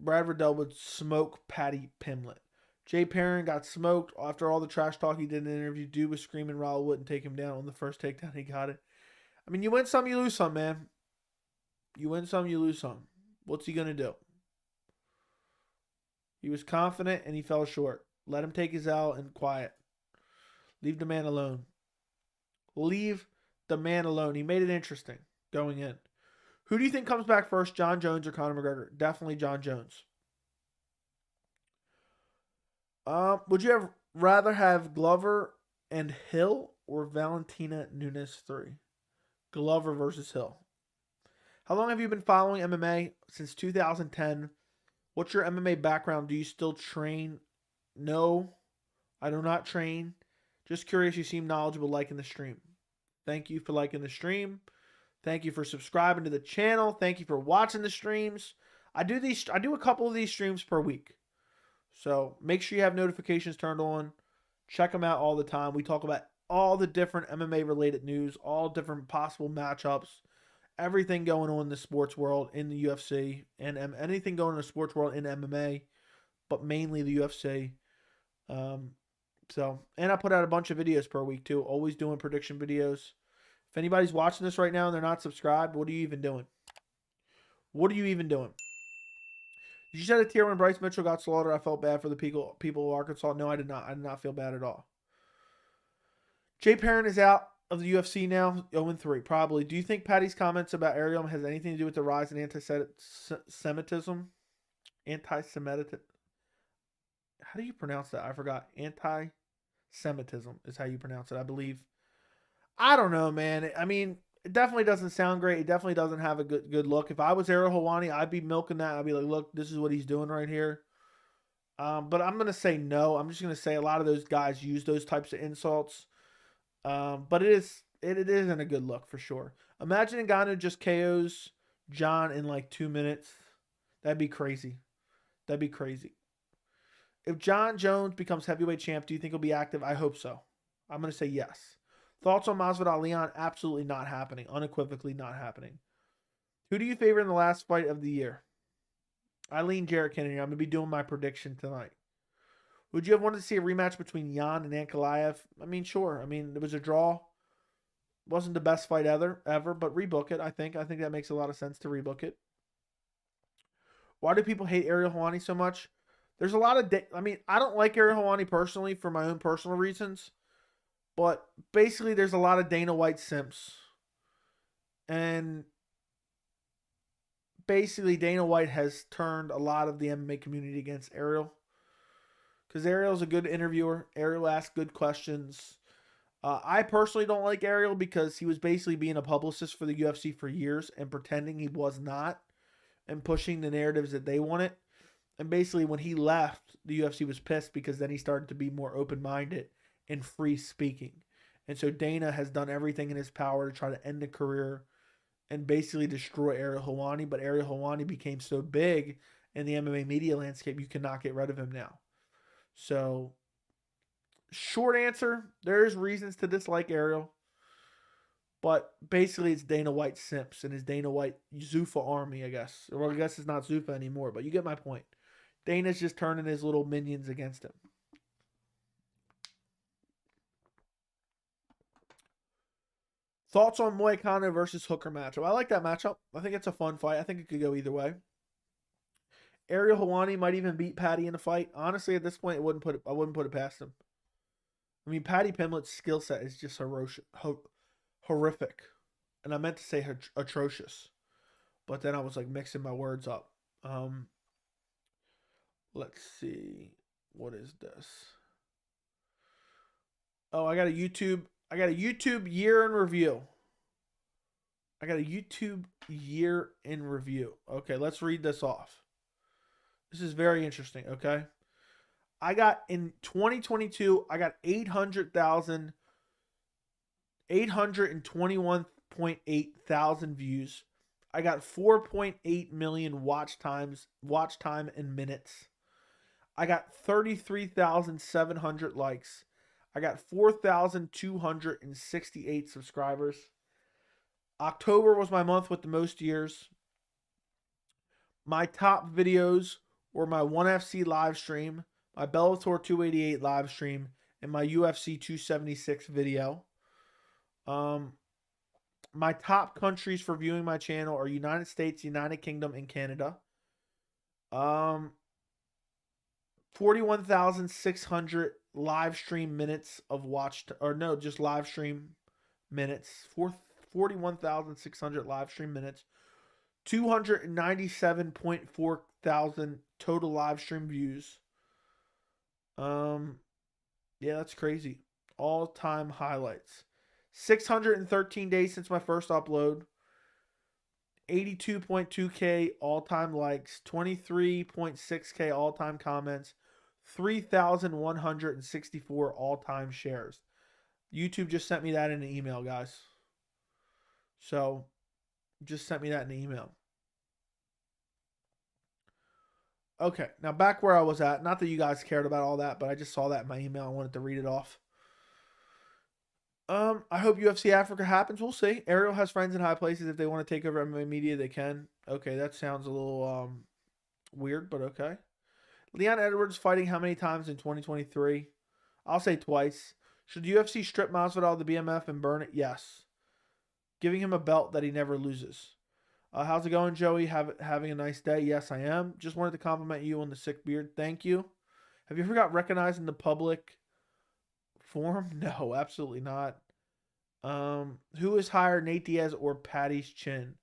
Brad Riddell would smoke Paddy Pimblett. Jay Perrin got smoked after all the trash talk he did in the interview. Dude was screaming Raul wouldn't take him down on the first takedown. He got it. I mean, you win some, you lose some, man. You win some, you lose some. What's he going to do? He was confident and he fell short. Let him take his L and quiet. Leave the man alone. Leave the man alone. He made it interesting going in. Who do you think comes back first, John Jones or Conor McGregor? Definitely John Jones. Would you rather have Glover and Hill or Valentina Nunes 3? Glover versus Hill. How long have you been following MMA? Since 2010. What's your MMA background? Do you still train? No, I do not train. Just curious, you seem knowledgeable liking the stream. Thank you for liking the stream. Thank you for subscribing to the channel. Thank you for watching the streams. I do a couple of these streams per week. So make sure you have notifications turned on. Check them out all the time. We talk about all the different MMA related news, all different possible matchups, everything going on in the sports world, in the UFC, and anything going on in the sports world in MMA, but mainly the UFC. And I put out a bunch of videos per week too, always doing prediction videos. If anybody's watching this right now and they're not subscribed, what are you even doing? What are you even doing? Did you shed a tear when Bryce Mitchell got slaughtered? I felt bad for the people of Arkansas. No, I did not. I did not feel bad at all. Jay Perrin is out of the UFC now, 0-3, probably. Do you think Paddy's comments about Ariel has anything to do with the rise in anti-Semitism? Anti-Semitic. How do you pronounce that? I forgot. Anti-Semitism is how you pronounce it, I believe. I don't know, man. I mean, it definitely doesn't sound great. It definitely doesn't have a good look. If I was Ariel Helwani, I'd be milking that. I'd be like, look, this is what he's doing right here. But I'm going to say no. I'm just going to say a lot of those guys use those types of insults. But it isn't a good look for sure. Imagine Ngannou just KOs John in like 2 minutes. That'd be crazy. That'd be crazy. If John Jones becomes heavyweight champ, do you think he'll be active? I hope so. I'm going to say yes. Thoughts on Masvidal Leon? Absolutely not happening. Unequivocally not happening. Who do you favor in the last fight of the year? I lean Jarrett Kennedy. I'm going to be doing my prediction tonight. Would you have wanted to see a rematch between Jan and Ankalaev? I mean, sure. I mean, it was a draw. Wasn't the best fight ever, but rebook it, I think. I think that makes a lot of sense to rebook it. Why do people hate Ariel Helwani so much? There's a lot of... I don't like Ariel Helwani personally for my own personal reasons. But basically, there's a lot of Dana White simps. And basically, Dana White has turned a lot of the MMA community against Ariel. Because Ariel's a good interviewer. Ariel asks good questions. I personally don't like Ariel because he was basically being a publicist for the UFC for years and pretending he was not. And pushing the narratives that they wanted. And basically, when he left, the UFC was pissed because then he started to be more open-minded and free speaking. And so Dana has done everything in his power to try to end the career and basically destroy Ariel Helwani. But Ariel Helwani became so big in the MMA media landscape, you cannot get rid of him now. So, short answer, there's reasons to dislike Ariel. But basically, it's Dana White simps and his Dana White Zuffa army, I guess. Or I guess it's not Zuffa anymore, but you get my point. Dana's just turning his little minions against him. Thoughts on Moicano versus Hooker matchup? I like that matchup. I think it's a fun fight. I think it could go either way. Ariel Helwani might even beat Paddy in a fight. Honestly, at this point, I wouldn't put it past him. I mean, Paddy Pimblett's skill set is just horrific, and I meant to say atrocious, but then I was like mixing my words up. Let's see, what is this? Oh, I got a YouTube year in review. Okay, let's read this off. This is very interesting, okay? I got in 2022, I got 821.8 thousand views. I got 4.8 million watch time in minutes. I got 33,700 likes. I got 4,268 subscribers. October was my month with the most years. My top videos were my 1FC live stream, my Bellator 288 live stream, and my UFC 276 video. My top countries for viewing my channel are United States, United Kingdom, and Canada. 41,600 live stream minutes of just live stream minutes. 41,600 live stream minutes. 297.4 thousand total live stream views. Yeah, that's crazy. All-time highlights. 613 days since my first upload. 82.2K all-time likes. 23.6K all-time comments. 3,164 all-time shares. YouTube just sent me that in an email, guys. So, just sent me that in an email. Okay, now back where I was at. Not that you guys cared about all that, but I just saw that in my email. I wanted to read it off. I hope UFC Africa happens. We'll see. Ariel has friends in high places. If they want to take over MMA media, they can. Okay, that sounds a little weird, but okay. Leon Edwards fighting how many times in 2023? I'll say twice. Should UFC strip Masvidal of the BMF and burn it? Yes. Giving him a belt that he never loses. How's it going, Joey? Having a nice day? Yes, I am. Just wanted to compliment you on the sick beard. Thank you. Have you ever got recognized in the public forum? No, absolutely not. Who is higher, Nate Diaz or Paddy's chin?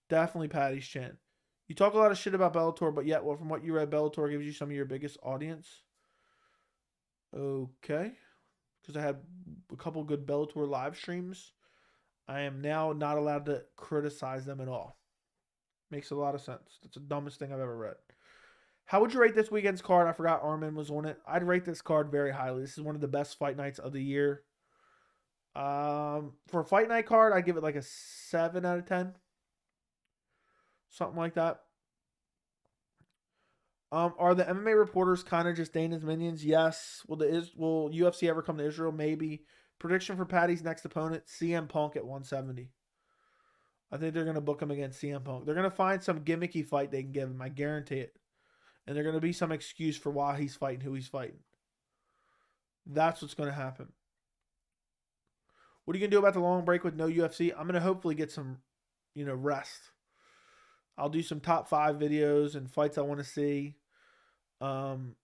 Definitely Paddy's chin. You talk a lot of shit about Bellator, but yet, well, from what you read, Bellator gives you some of your biggest audience. Okay. Because I had a couple good Bellator live streams. I am now not allowed to criticize them at all. Makes a lot of sense. That's the dumbest thing I've ever read. How would you rate this weekend's card? I forgot Armin was on it. I'd rate this card very highly. This is one of the best fight nights of the year. For a fight night card, I'd give it like a 7 out of 10. Something like that. Are the MMA reporters kind of just Dana's minions? Yes. Will UFC ever come to Israel? Maybe. Prediction for Paddy's next opponent, CM Punk at 170. I think they're going to book him against CM Punk. They're going to find some gimmicky fight they can give him. I guarantee it. And they're going to be some excuse for why he's fighting who he's fighting. That's what's going to happen. What are you going to do about the long break with no UFC? I'm going to hopefully get some, rest. I'll do some top 5 videos and fights I want to see. And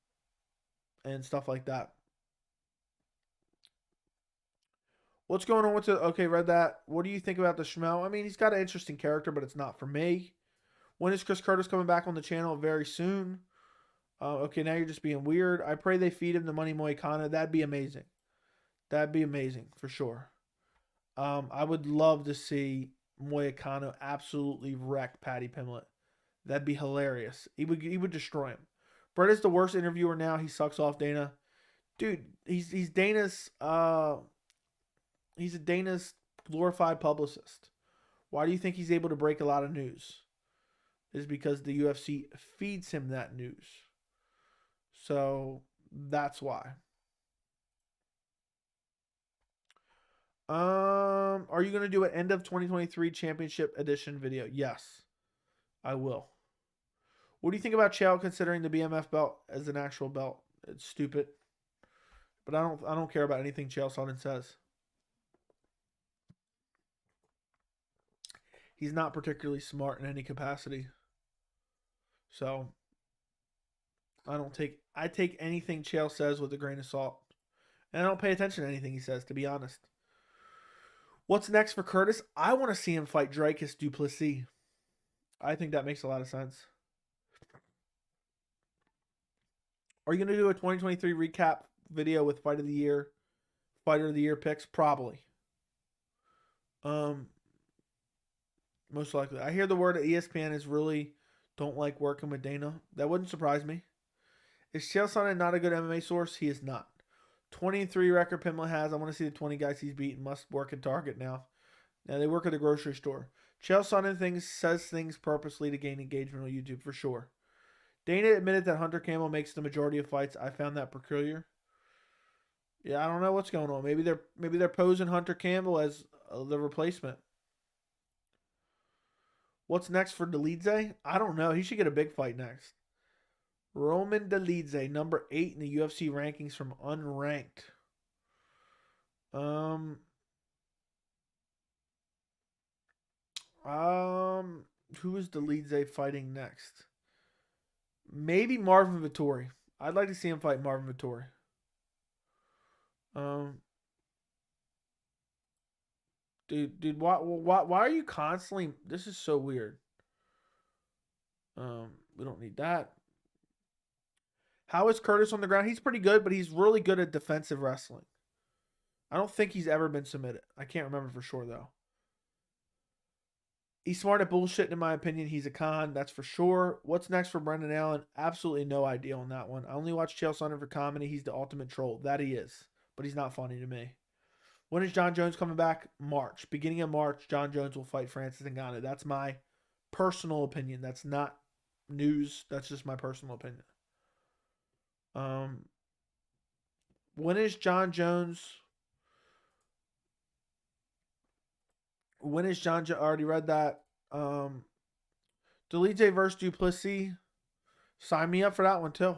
stuff like that. What's going on with the... Okay, read that. What do you think about the Schmel? I mean, he's got an interesting character, but it's not for me. When is Chris Curtis coming back on the channel? Very soon. Okay, now you're just being weird. I pray they feed him the Money Moicano. That'd be amazing. That'd be amazing, for sure. I would love to see Moicano absolutely wreck Paddy Pimblett. That'd be hilarious. He would destroy him. Brett is the worst interviewer now. He sucks off Dana. Dude, he's Dana's... He's a Dana's glorified publicist. Why do you think he's able to break a lot of news? Is because the UFC feeds him that news. So that's why. Are you going to do an end of 2023 championship edition video? Yes, I will. What do you think about Chael considering the BMF belt as an actual belt? It's stupid. But I don't care about anything Chael Sonnen says. He's not particularly smart in any capacity. So I take anything Chael says with a grain of salt. And I don't pay attention to anything he says, to be honest. What's next for Curtis? I want to see him fight Dricus du Plessis. I think that makes a lot of sense. Are you going to do a 2023 recap video with Fighter of the Year picks? Probably. Most likely. I hear the word at ESPN is really don't like working with Dana. That wouldn't surprise me. Is Chael Sonnen not a good MMA source? He is not. 23 record Pimblett has. I want to see the 20 guys he's beaten. Must work at Target now. Now they work at the grocery store. Chael Sonnen says things purposely to gain engagement on YouTube for sure. Dana admitted that Hunter Campbell makes the majority of fights. I found that peculiar. Yeah, I don't know what's going on. Maybe they're posing Hunter Campbell as the replacement. What's next for Dolidze? I don't know. He should get a big fight next. Roman Dolidze, number 8 in the UFC rankings from unranked. Who is Dolidze fighting next? Maybe Marvin Vettori. I'd like to see him fight Marvin Vettori. Dude, why are you constantly? This is so weird. We don't need that. How is Curtis on the ground? He's pretty good, but he's really good at defensive wrestling. I don't think he's ever been submitted. I can't remember for sure, though. He's smart at bullshitting, in my opinion. He's a con, that's for sure. What's next for Brendan Allen? Absolutely no idea on that one. I only watch Chael Sonnen for comedy. He's the ultimate troll. That he is. But he's not funny to me. When is John Jones coming back? March. Beginning of March, John Jones will fight Francis Ngannou. That's my personal opinion. That's not news. That's just my personal opinion. When is John Jones? When is John Jones? I already read that. Dolidze versus du Plessis. Sign me up for that one too.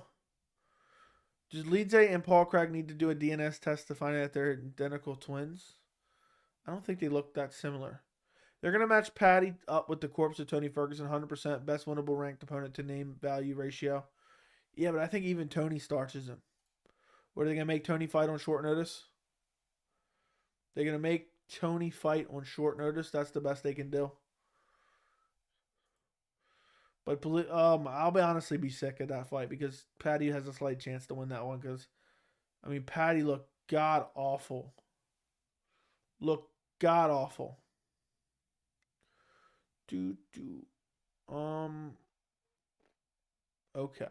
Does Dolidze and Paul Craig need to do a DNS test to find out if they're identical twins? I don't think they look that similar. They're going to match Paddy up with the corpse of Tony Ferguson, 100% best winnable ranked opponent to name value ratio. Yeah, but I think even Tony starches him. What are they going to make Tony fight on short notice? They're going to make Tony fight on short notice. That's the best they can do. But I'll be honestly be sick at that fight because Paddy has a slight chance to win that one because, I mean, Paddy looked god awful. Okay.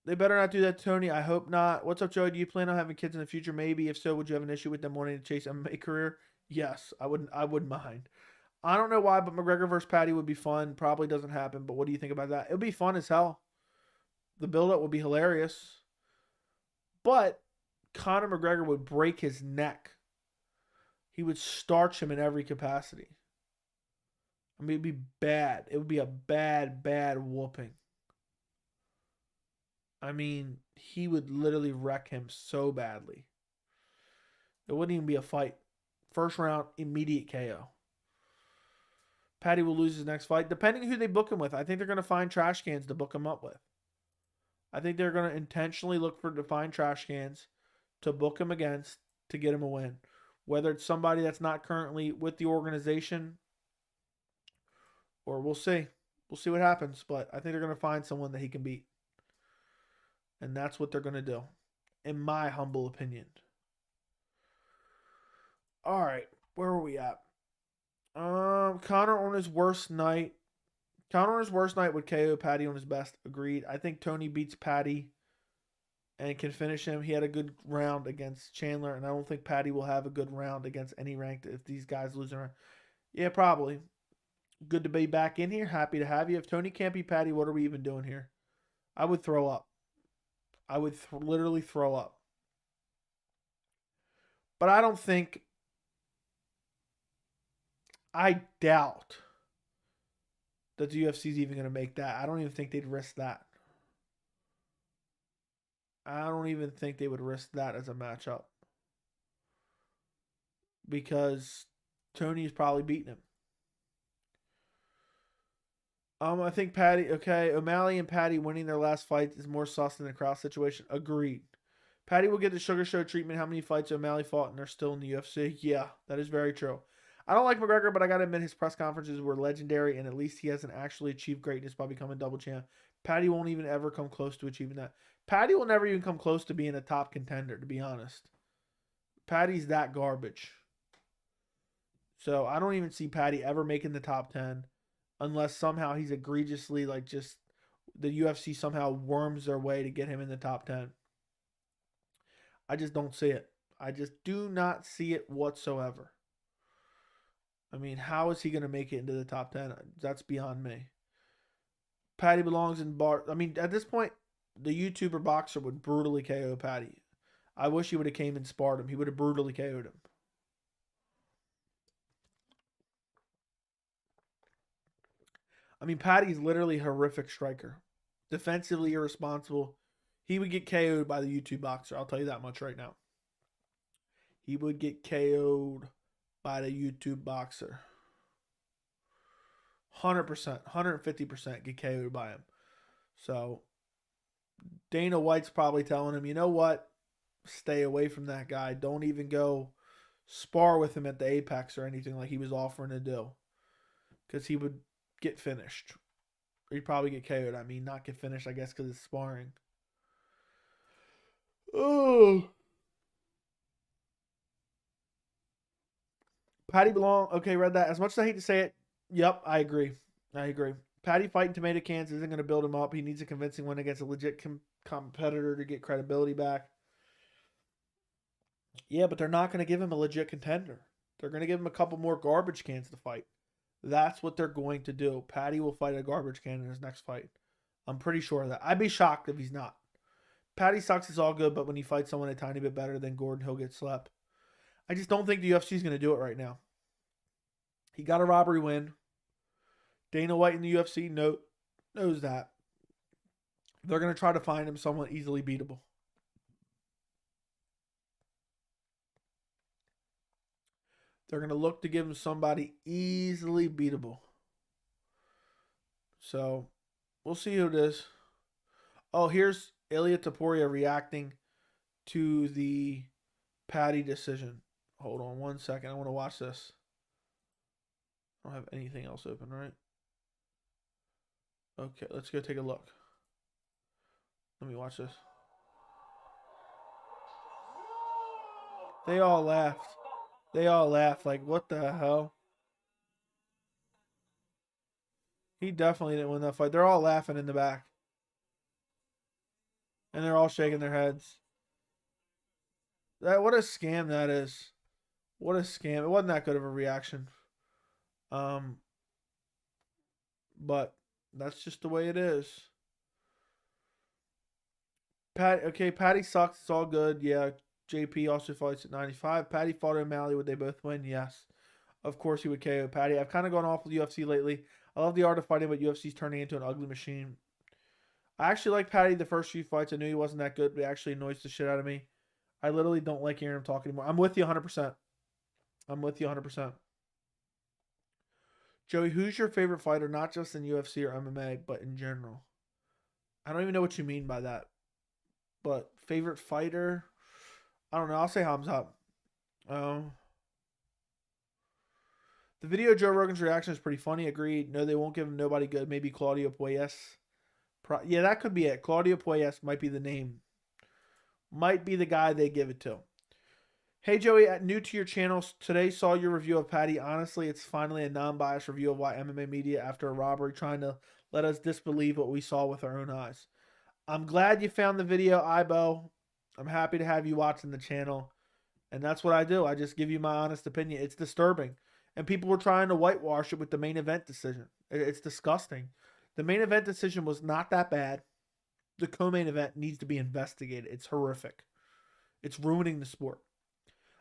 They better not do that, Tony. I hope not. What's up, Joey? Do you plan on having kids in the future? Maybe. If so, would you have an issue with them wanting to chase MMA career? Yes, I wouldn't mind. I don't know why, but McGregor versus Paddy would be fun. Probably doesn't happen, but what do you think about that? It would be fun as hell. The build-up would be hilarious. But Conor McGregor would break his neck. He would starch him in every capacity. I mean, it'd be bad. It would be a bad, bad whooping. I mean, he would literally wreck him so badly. It wouldn't even be a fight. First round, immediate KO. Paddy will lose his next fight, depending who they book him with. I think they're going to find trash cans to book him up with. I think they're going to intentionally look to find trash cans to book him against to get him a win. Whether it's somebody that's not currently with the organization, or we'll see. We'll see what happens. But I think they're going to find someone that he can beat. And that's what they're going to do, in my humble opinion. All right, where are we at? Conor on his worst night. Conor on his worst night would KO Paddy on his best. Agreed. I think Tony beats Paddy and can finish him. He had a good round against Chandler, and I don't think Paddy will have a good round against any ranked if these guys lose around. Yeah, probably. Good to be back in here. Happy to have you. If Tony can't beat Paddy, what are we even doing here? I would throw up. I would literally throw up. But I don't think, I doubt that the UFC is even going to make that. I don't even think they'd risk that. I don't even think they would risk that as a matchup. Because Tony's probably beating him. I think Paddy, okay, O'Malley and Paddy winning their last fight is more sus than the Krause situation. Agreed. Paddy will get the Sugar Show treatment. How many fights O'Malley fought and they're still in the UFC? Yeah, that is very true. I don't like McGregor, but I got to admit his press conferences were legendary, and at least he hasn't actually achieved greatness by becoming double champ. Paddy won't even ever come close to achieving that. Paddy will never even come close to being a top contender, to be honest. Paddy's that garbage. So I don't even see Paddy ever making the top 10 unless somehow he's egregiously, like, just the UFC somehow worms their way to get him in the top 10. I just don't see it. I just do not see it whatsoever. I mean, how is he going to make it into the top 10? That's beyond me. Paddy belongs in bar. I mean, at this point, the YouTuber boxer would brutally KO Paddy. I wish he would have came and sparred him. He would have brutally KO'd him. I mean, Paddy's literally a horrific striker. Defensively irresponsible. He would get KO'd by the YouTube boxer. I'll tell you that much right now. He would get KO'd by the YouTube boxer. 100%, 150% get KO'd by him. So, Dana White's probably telling him, you know what? Stay away from that guy. Don't even go spar with him at the Apex or anything like he was offering to do. Because he would get finished. Or he'd probably get KO'd. I mean, not get finished, I guess, because it's sparring. Oh. Paddy belong. Okay, read that. As much as I hate to say it, yep, I agree. Paddy fighting tomato cans isn't going to build him up. He needs a convincing win against a legit competitor to get credibility back. Yeah, but they're not going to give him a legit contender. They're going to give him a couple more garbage cans to fight. That's what they're going to do. Paddy will fight a garbage can in his next fight. I'm pretty sure of that. I'd be shocked if he's not. Paddy sucks is all good, but when he fights someone a tiny bit better than Gordon, he'll get slept. I just don't think the UFC is going to do it right now. He got a robbery win. Dana White in the UFC knows that. They're going to try to find him someone easily beatable. They're going to look to give him somebody easily beatable. So, we'll see who it is. Oh, here's Ilia Topuria reacting to the Paddy decision. Hold on one second. I want to watch this. I don't have anything else open, right? Okay, let's go take a look. Let me watch this. They all laughed. Like, what the hell? He definitely didn't win that fight. They're all laughing in the back. And they're all shaking their heads. What a scam that is. What a scam. It wasn't that good of a reaction. But that's just the way it is. Paddy sucks. It's all good. Yeah, JP also fights at 95. Paddy fought O'Malley. Would they both win? Yes. Of course he would KO Paddy. I've kind of gone off with UFC lately. I love the art of fighting, but UFC's turning into an ugly machine. I actually like Paddy the first few fights. I knew he wasn't that good, but he actually annoys the shit out of me. I literally don't like hearing him talk anymore. I'm with you 100%. Joey, who's your favorite fighter, not just in UFC or MMA, but in general? I don't even know what you mean by that. But favorite fighter? I don't know. I'll say Hamzat. The video Joe Rogan's reaction is pretty funny. Agreed. No, they won't give him nobody good. Maybe Claudio Puelles. Yeah, that could be it. Claudio Puelles might be the name. Might be the guy they give it to. Hey, Joey, new to your channel. Today saw your review of Paddy. Honestly, it's finally a non-biased review of why MMA media, after a robbery, trying to let us disbelieve what we saw with our own eyes. I'm glad you found the video, Ibo. I'm happy to have you watching the channel. And that's what I do. I just give you my honest opinion. It's disturbing. And people were trying to whitewash it with the main event decision. It's disgusting. The main event decision was not that bad. the co-main event needs to be investigated. It's horrific. It's ruining the sport.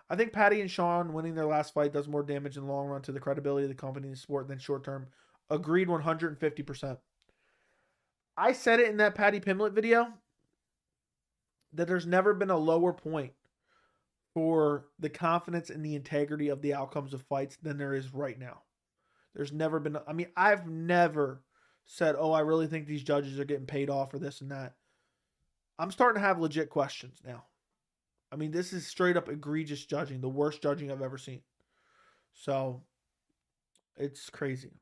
I think Paddy and Sean winning their last fight does more damage in the long run to the credibility of the company and the sport than short term. Agreed 150%. I said it in that Paddy Pimblett video that there's never been a lower point for the confidence and the integrity of the outcomes of fights than there is right now. There's never been, I mean, I've never said, oh, I really think these judges are getting paid off for this and that. I'm starting to have legit questions now. I mean, this is straight up egregious judging, the worst judging I've ever seen. So, it's crazy.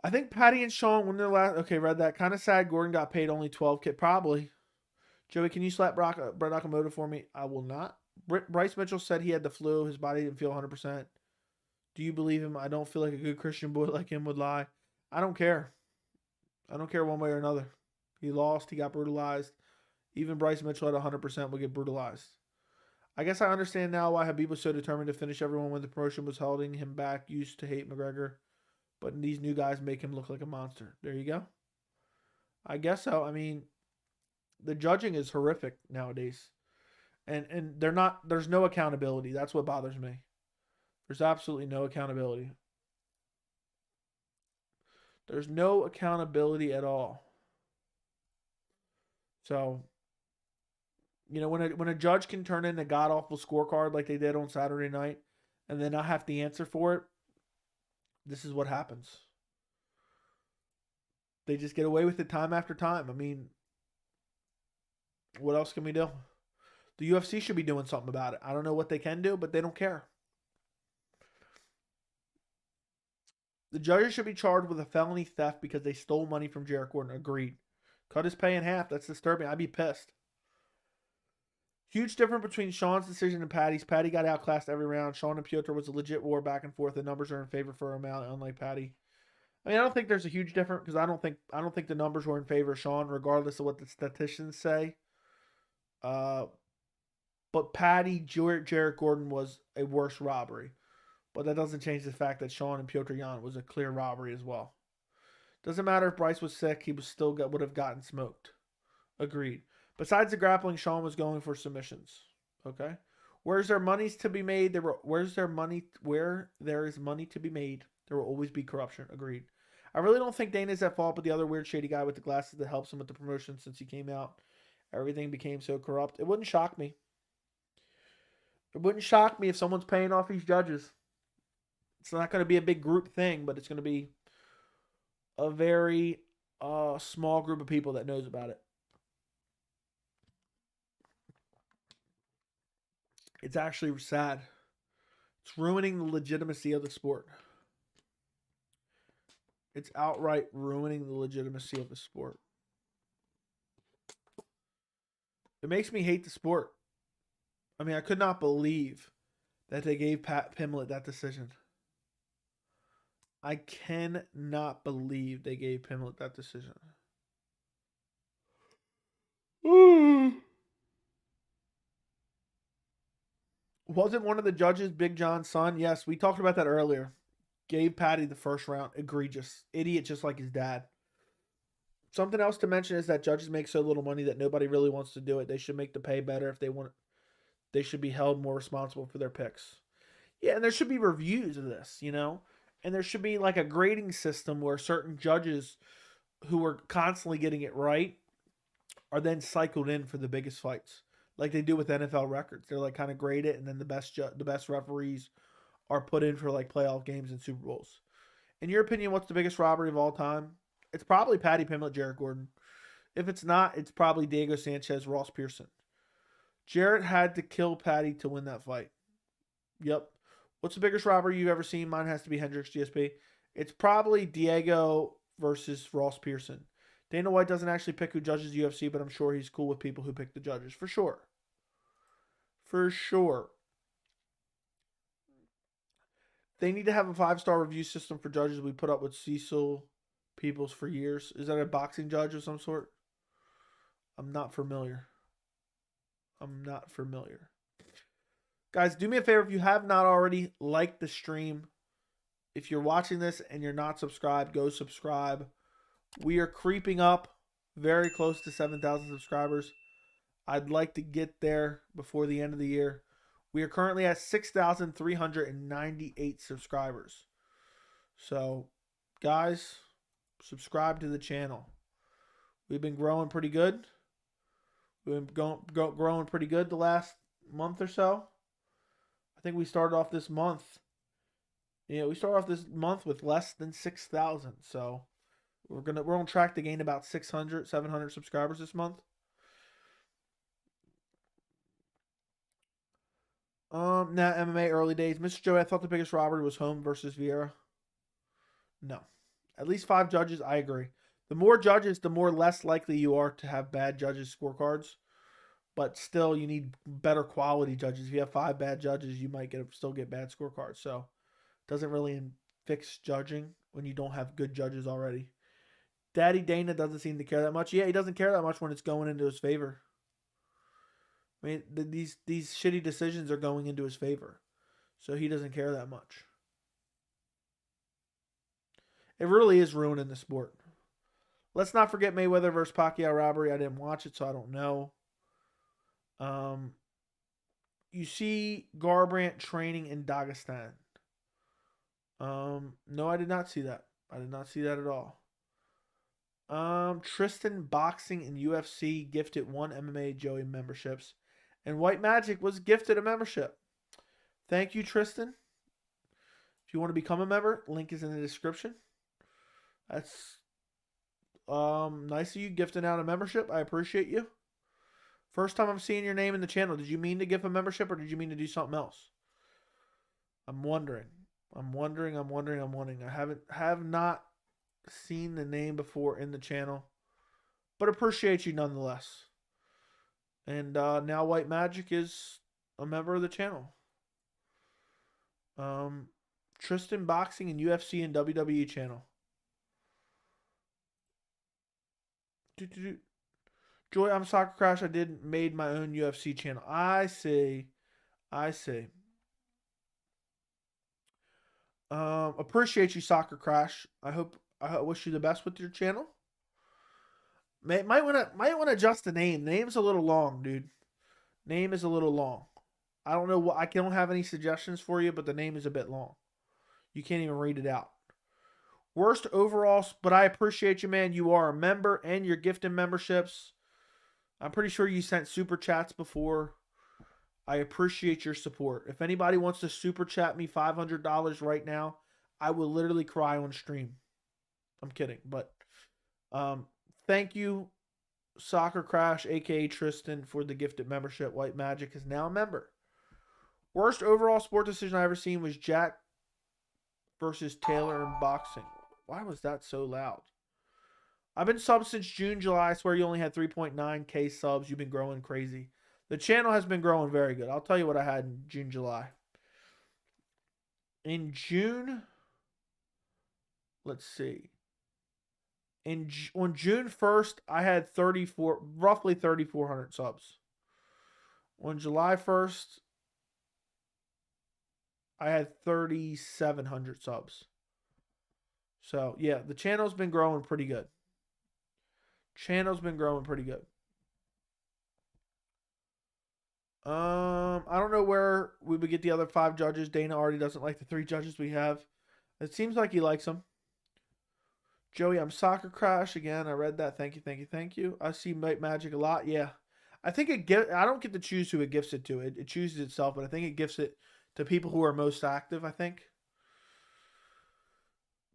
I think Paddy and Sean, when they're last, okay, read that. Kind of sad Gordon got paid only $12K. Probably. Joey, can you slap Brett Nakamoto for me? I will not. Bryce Mitchell said he had the flu. His body didn't feel 100%. Do you believe him? I don't feel like a good Christian boy like him would lie. I don't care. I don't care one way or another. He lost. He got brutalized. Even Bryce Mitchell at 100% would get brutalized. I guess I understand now why Habib was so determined to finish everyone when the promotion was holding him back. Used to hate McGregor. But these new guys make him look like a monster. There you go. I guess so. I mean, the judging is horrific nowadays. And they're not, there's no accountability. That's what bothers me. There's absolutely no accountability. There's no accountability at all. So, you know, when a judge can turn in a god-awful scorecard like they did on Saturday night and then not have to answer for it, this is what happens. They just get away with it time after time. I mean, what else can we do? The UFC should be doing something about it. I don't know what they can do, but they don't care. The judges should be charged with a felony theft because they stole money from Jared Gordon. Agreed. Cut his pay in half. That's disturbing. I'd be pissed. Huge difference between Sean's decision and Paddy's. Paddy got outclassed every round. Sean and Piotr was a legit war back and forth. The numbers are in favor for O'Malley, unlike Paddy. I mean, I don't think there's a huge difference because I don't think the numbers were in favor of Sean, regardless of what the statisticians say. But Paddy, Jared Gordon was a worse robbery. But that doesn't change the fact that Sean and Piotr Jan was a clear robbery as well. Doesn't matter if Bryce was sick, he would have gotten smoked. Agreed. Besides the grappling, Sean was going for submissions. Okay? Where there is money to be made, where there is money to be made, there will always be corruption. Agreed. I really don't think Dana's at fault, but the other weird shady guy with the glasses that helps him with the promotion since he came out. Everything became so corrupt. It wouldn't shock me. It wouldn't shock me if someone's paying off these judges. It's not going to be a big group thing, but it's going to be a very small group of people that knows about it. It's actually sad. It's ruining the legitimacy of the sport. It's outright ruining the legitimacy of the sport. It makes me hate the sport. I mean, I could not believe that they gave Pimblett that decision. I cannot believe they gave Pimblett that decision. Wasn't one of the judges Big John's son? Yes, we talked about that earlier. Gave Paddy the first round. Egregious. Idiot just like his dad. Something else to mention is that judges make so little money that nobody really wants to do it. They should make the pay better if they want. They should be held more responsible for their picks. Yeah, and there should be reviews of this, you know? And there should be like a grading system where certain judges who are constantly getting it right are then cycled in for the biggest fights. Like they do with NFL records. They're like kind of grade it, and then the best referees are put in for like playoff games and Super Bowls. In your opinion, what's the biggest robbery of all time? It's probably Paddy Pimblett, Jared Gordon. If it's not, it's probably Diego Sanchez, Ross Pearson. Jarrett had to kill Paddy to win that fight. Yep. What's the biggest robbery you've ever seen? Mine has to be Hendricks GSP. It's probably Diego versus Ross Pearson. Dana White doesn't actually pick who judges UFC, but I'm sure he's cool with people who pick the judges. For sure. For sure. They need to have a 5-star review system for judges. We put up with Cecil Peoples for years. Is that a boxing judge of some sort? I'm not familiar. Guys, do me a favor. If you have not already, like the stream. If you're watching this and you're not subscribed, go subscribe. We are creeping up Very close to 7,000 subscribers. I'd like to get there before the end of the year. We are currently at 6,398 subscribers. So, guys, subscribe to the channel. We've been growing pretty good. We've been growing pretty good the last month or so. I think we started off this month. We started off this month with less than 6,000. So we're on track to gain about 600, 700 subscribers this month. Now MMA early days. Mr. Joey, I thought the biggest robbery was Home versus Vieira. No. At least 5 judges, I agree. The more judges, the more less likely you are to have bad judges' scorecards. But still, you need better quality judges. If you have 5 bad judges, you might still get bad scorecards. So, it doesn't really fix judging when you don't have good judges already. Daddy Dana doesn't seem to care that much. Yeah, he doesn't care that much when it's going into his favor. I mean, these shitty decisions are going into his favor. So, he doesn't care that much. It really is ruining the sport. Let's not forget Mayweather versus Pacquiao robbery. I didn't watch it, so I don't know. You see Garbrandt training in Dagestan. No, I did not see that. I did not see that at all. Tristan Boxing and UFC gifted 1 MMA Joey memberships, and White Magic was gifted a membership. Thank you, Tristan. If you want to become a member, link is in the description. That's nice of you gifting out a membership. I appreciate you. First time I'm seeing your name in the channel. Did you mean to give a membership or did you mean to do something else? I'm wondering. I have not seen the name before in the channel, but appreciate you nonetheless. And now White Magic is a member of the channel. Tristan Boxing and UFC and WWE channel. Joy, I'm Soccer Crash. I made my own UFC channel. I see. Appreciate you, Soccer Crash. I wish you the best with your channel. Might want to adjust the name. The name's a little long, dude. Name is a little long. I don't know what I don't have any suggestions for you, but the name is a bit long. You can't even read it out. Worst overall, but I appreciate you, man. You are a member and you're gifting memberships. I'm pretty sure you sent super chats before. I appreciate your support. If anybody wants to super chat me $500 right now, I will literally cry on stream. I'm kidding, but thank you, Soccer Crash, aka Tristan, for the gifted membership. White Magic is now a member. Worst overall sport decision I ever seen was Jack versus Taylor in boxing. Why was that so loud? I've been subbed since June, July. I swear you only had 3.9K subs. You've been growing crazy. The channel has been growing very good. I'll tell you what I had in June, July. In June, let's see. On June 1st, I had roughly 3,400 subs. On July 1st, I had 3,700 subs. So, yeah, the channel's been growing pretty good. I don't know where we would get the other 5 judges. Dana already doesn't like the 3 judges we have. It seems like he likes them. Joey, I'm Soccer Crash again. I read that. Thank you. I see White Magic a lot. Yeah. I think I don't get to choose who it gifts it to. It chooses itself, but I think it gifts it to people who are most active, I think.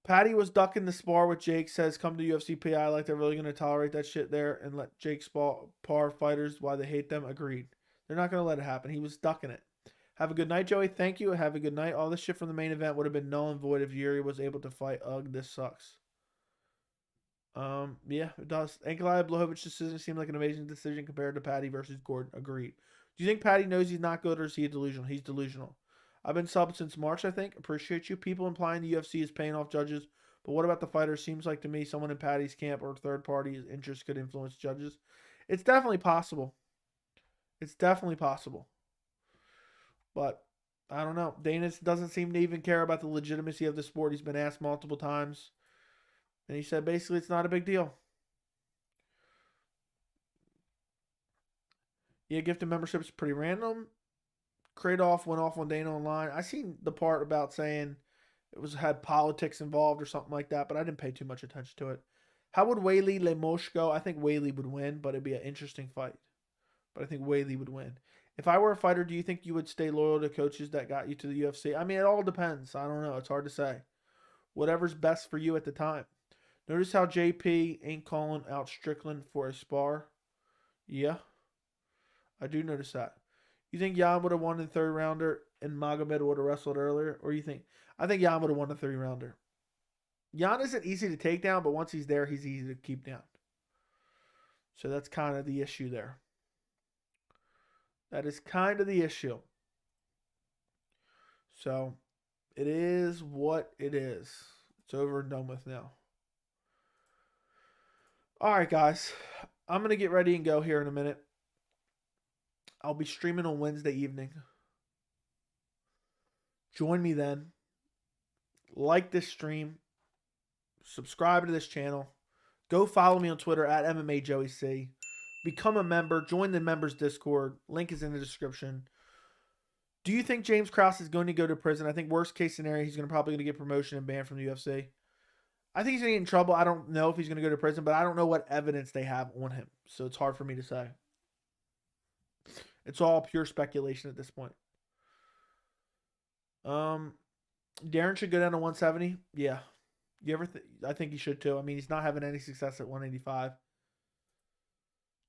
Patty was ducking the spar with Jake, says, come to UFC PI like they're really going to tolerate that shit there and let Jake spar fighters why they hate them. Agreed. They're not going to let it happen. He was ducking it. Have a good night, Joey. Thank you. Have a good night. All this shit from the main event would have been null and void if Yuri was able to fight. Ugh, this sucks. Yeah, it does. Ankalaev Blachowicz decision seemed like an amazing decision compared to Patty versus Gordon. Agreed. Do you think Patty knows he's not good or is he delusional? He's delusional. I've been subbed since March, I think. Appreciate you. People implying the UFC is paying off judges. But what about the fighters? Seems like to me someone in Patty's camp or third party interest could influence judges. It's definitely possible. But I don't know. Dana doesn't seem to even care about the legitimacy of the sport. He's been asked multiple times. And he said basically it's not a big deal. Yeah, gifted membership is pretty random. Kradoff went off on Dana online. I seen the part about saying it had politics involved or something like that, but I didn't pay too much attention to it. How would Whaley Lemosh go? I think Whaley would win, but it'd be an interesting fight. But I think Whaley would win. If I were a fighter, do you think you would stay loyal to coaches that got you to the UFC? I mean, it all depends. I don't know. It's hard to say. Whatever's best for you at the time. Notice how JP ain't calling out Strickland for a spar? Yeah, I do notice that. You think Jan would have won in the third rounder and Magomed would have wrestled earlier? Or you think... I think Jan would have won the 3-rounder. Jan isn't easy to take down, but once he's there, he's easy to keep down. So that's kind of the issue there. That is kind of the issue. So it is what it is. It's over and done with now. All right, guys. I'm going to get ready and go here in a minute. I'll be streaming on Wednesday evening. Join me then. Like this stream. Subscribe to this channel. Go follow me on Twitter at MMAJoeyC. Become a member. Join the members Discord. Link is in the description. Do you think James Krause is going to go to prison? I think worst case scenario, he's probably going to get promotion and banned from the UFC. I think he's going to get in trouble. I don't know if he's going to go to prison, but I don't know what evidence they have on him. So it's hard for me to say. It's all pure speculation at this point. Darren should go down to 170. Yeah. I think he should too. I mean, he's not having any success at 185.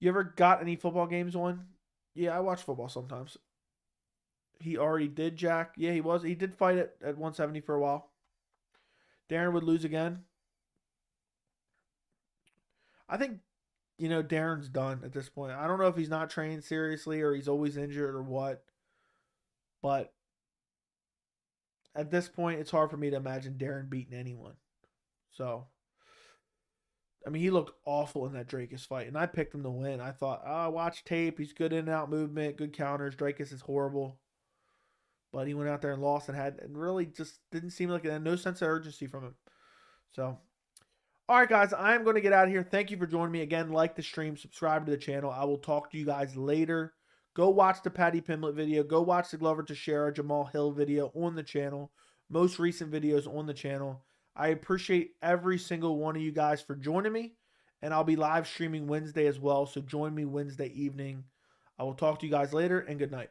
You ever got any football games on? Yeah, I watch football sometimes. He already did, Jack. Yeah, he was. He did fight at 170 for a while. Darren would lose again. I think, Darren's done at this point. I don't know if he's not trained seriously or he's always injured or what. But at this point, it's hard for me to imagine Darren beating anyone. So, I mean, he looked awful in that Dracus fight, and I picked him to win. I thought, watch tape. He's good in and out movement, good counters. Dracus is horrible. But he went out there and lost and really just didn't seem like it had no sense of urgency from him. So, all right, guys, I'm going to get out of here. Thank you for joining me. Again, like the stream, subscribe to the channel. I will talk to you guys later. Go watch the Paddy Pimblett video. Go watch the Glover Teixeira, Jamahal Hill video on the channel. Most recent videos on the channel. I appreciate every single one of you guys for joining me. And I'll be live streaming Wednesday as well. So join me Wednesday evening. I will talk to you guys later and good night.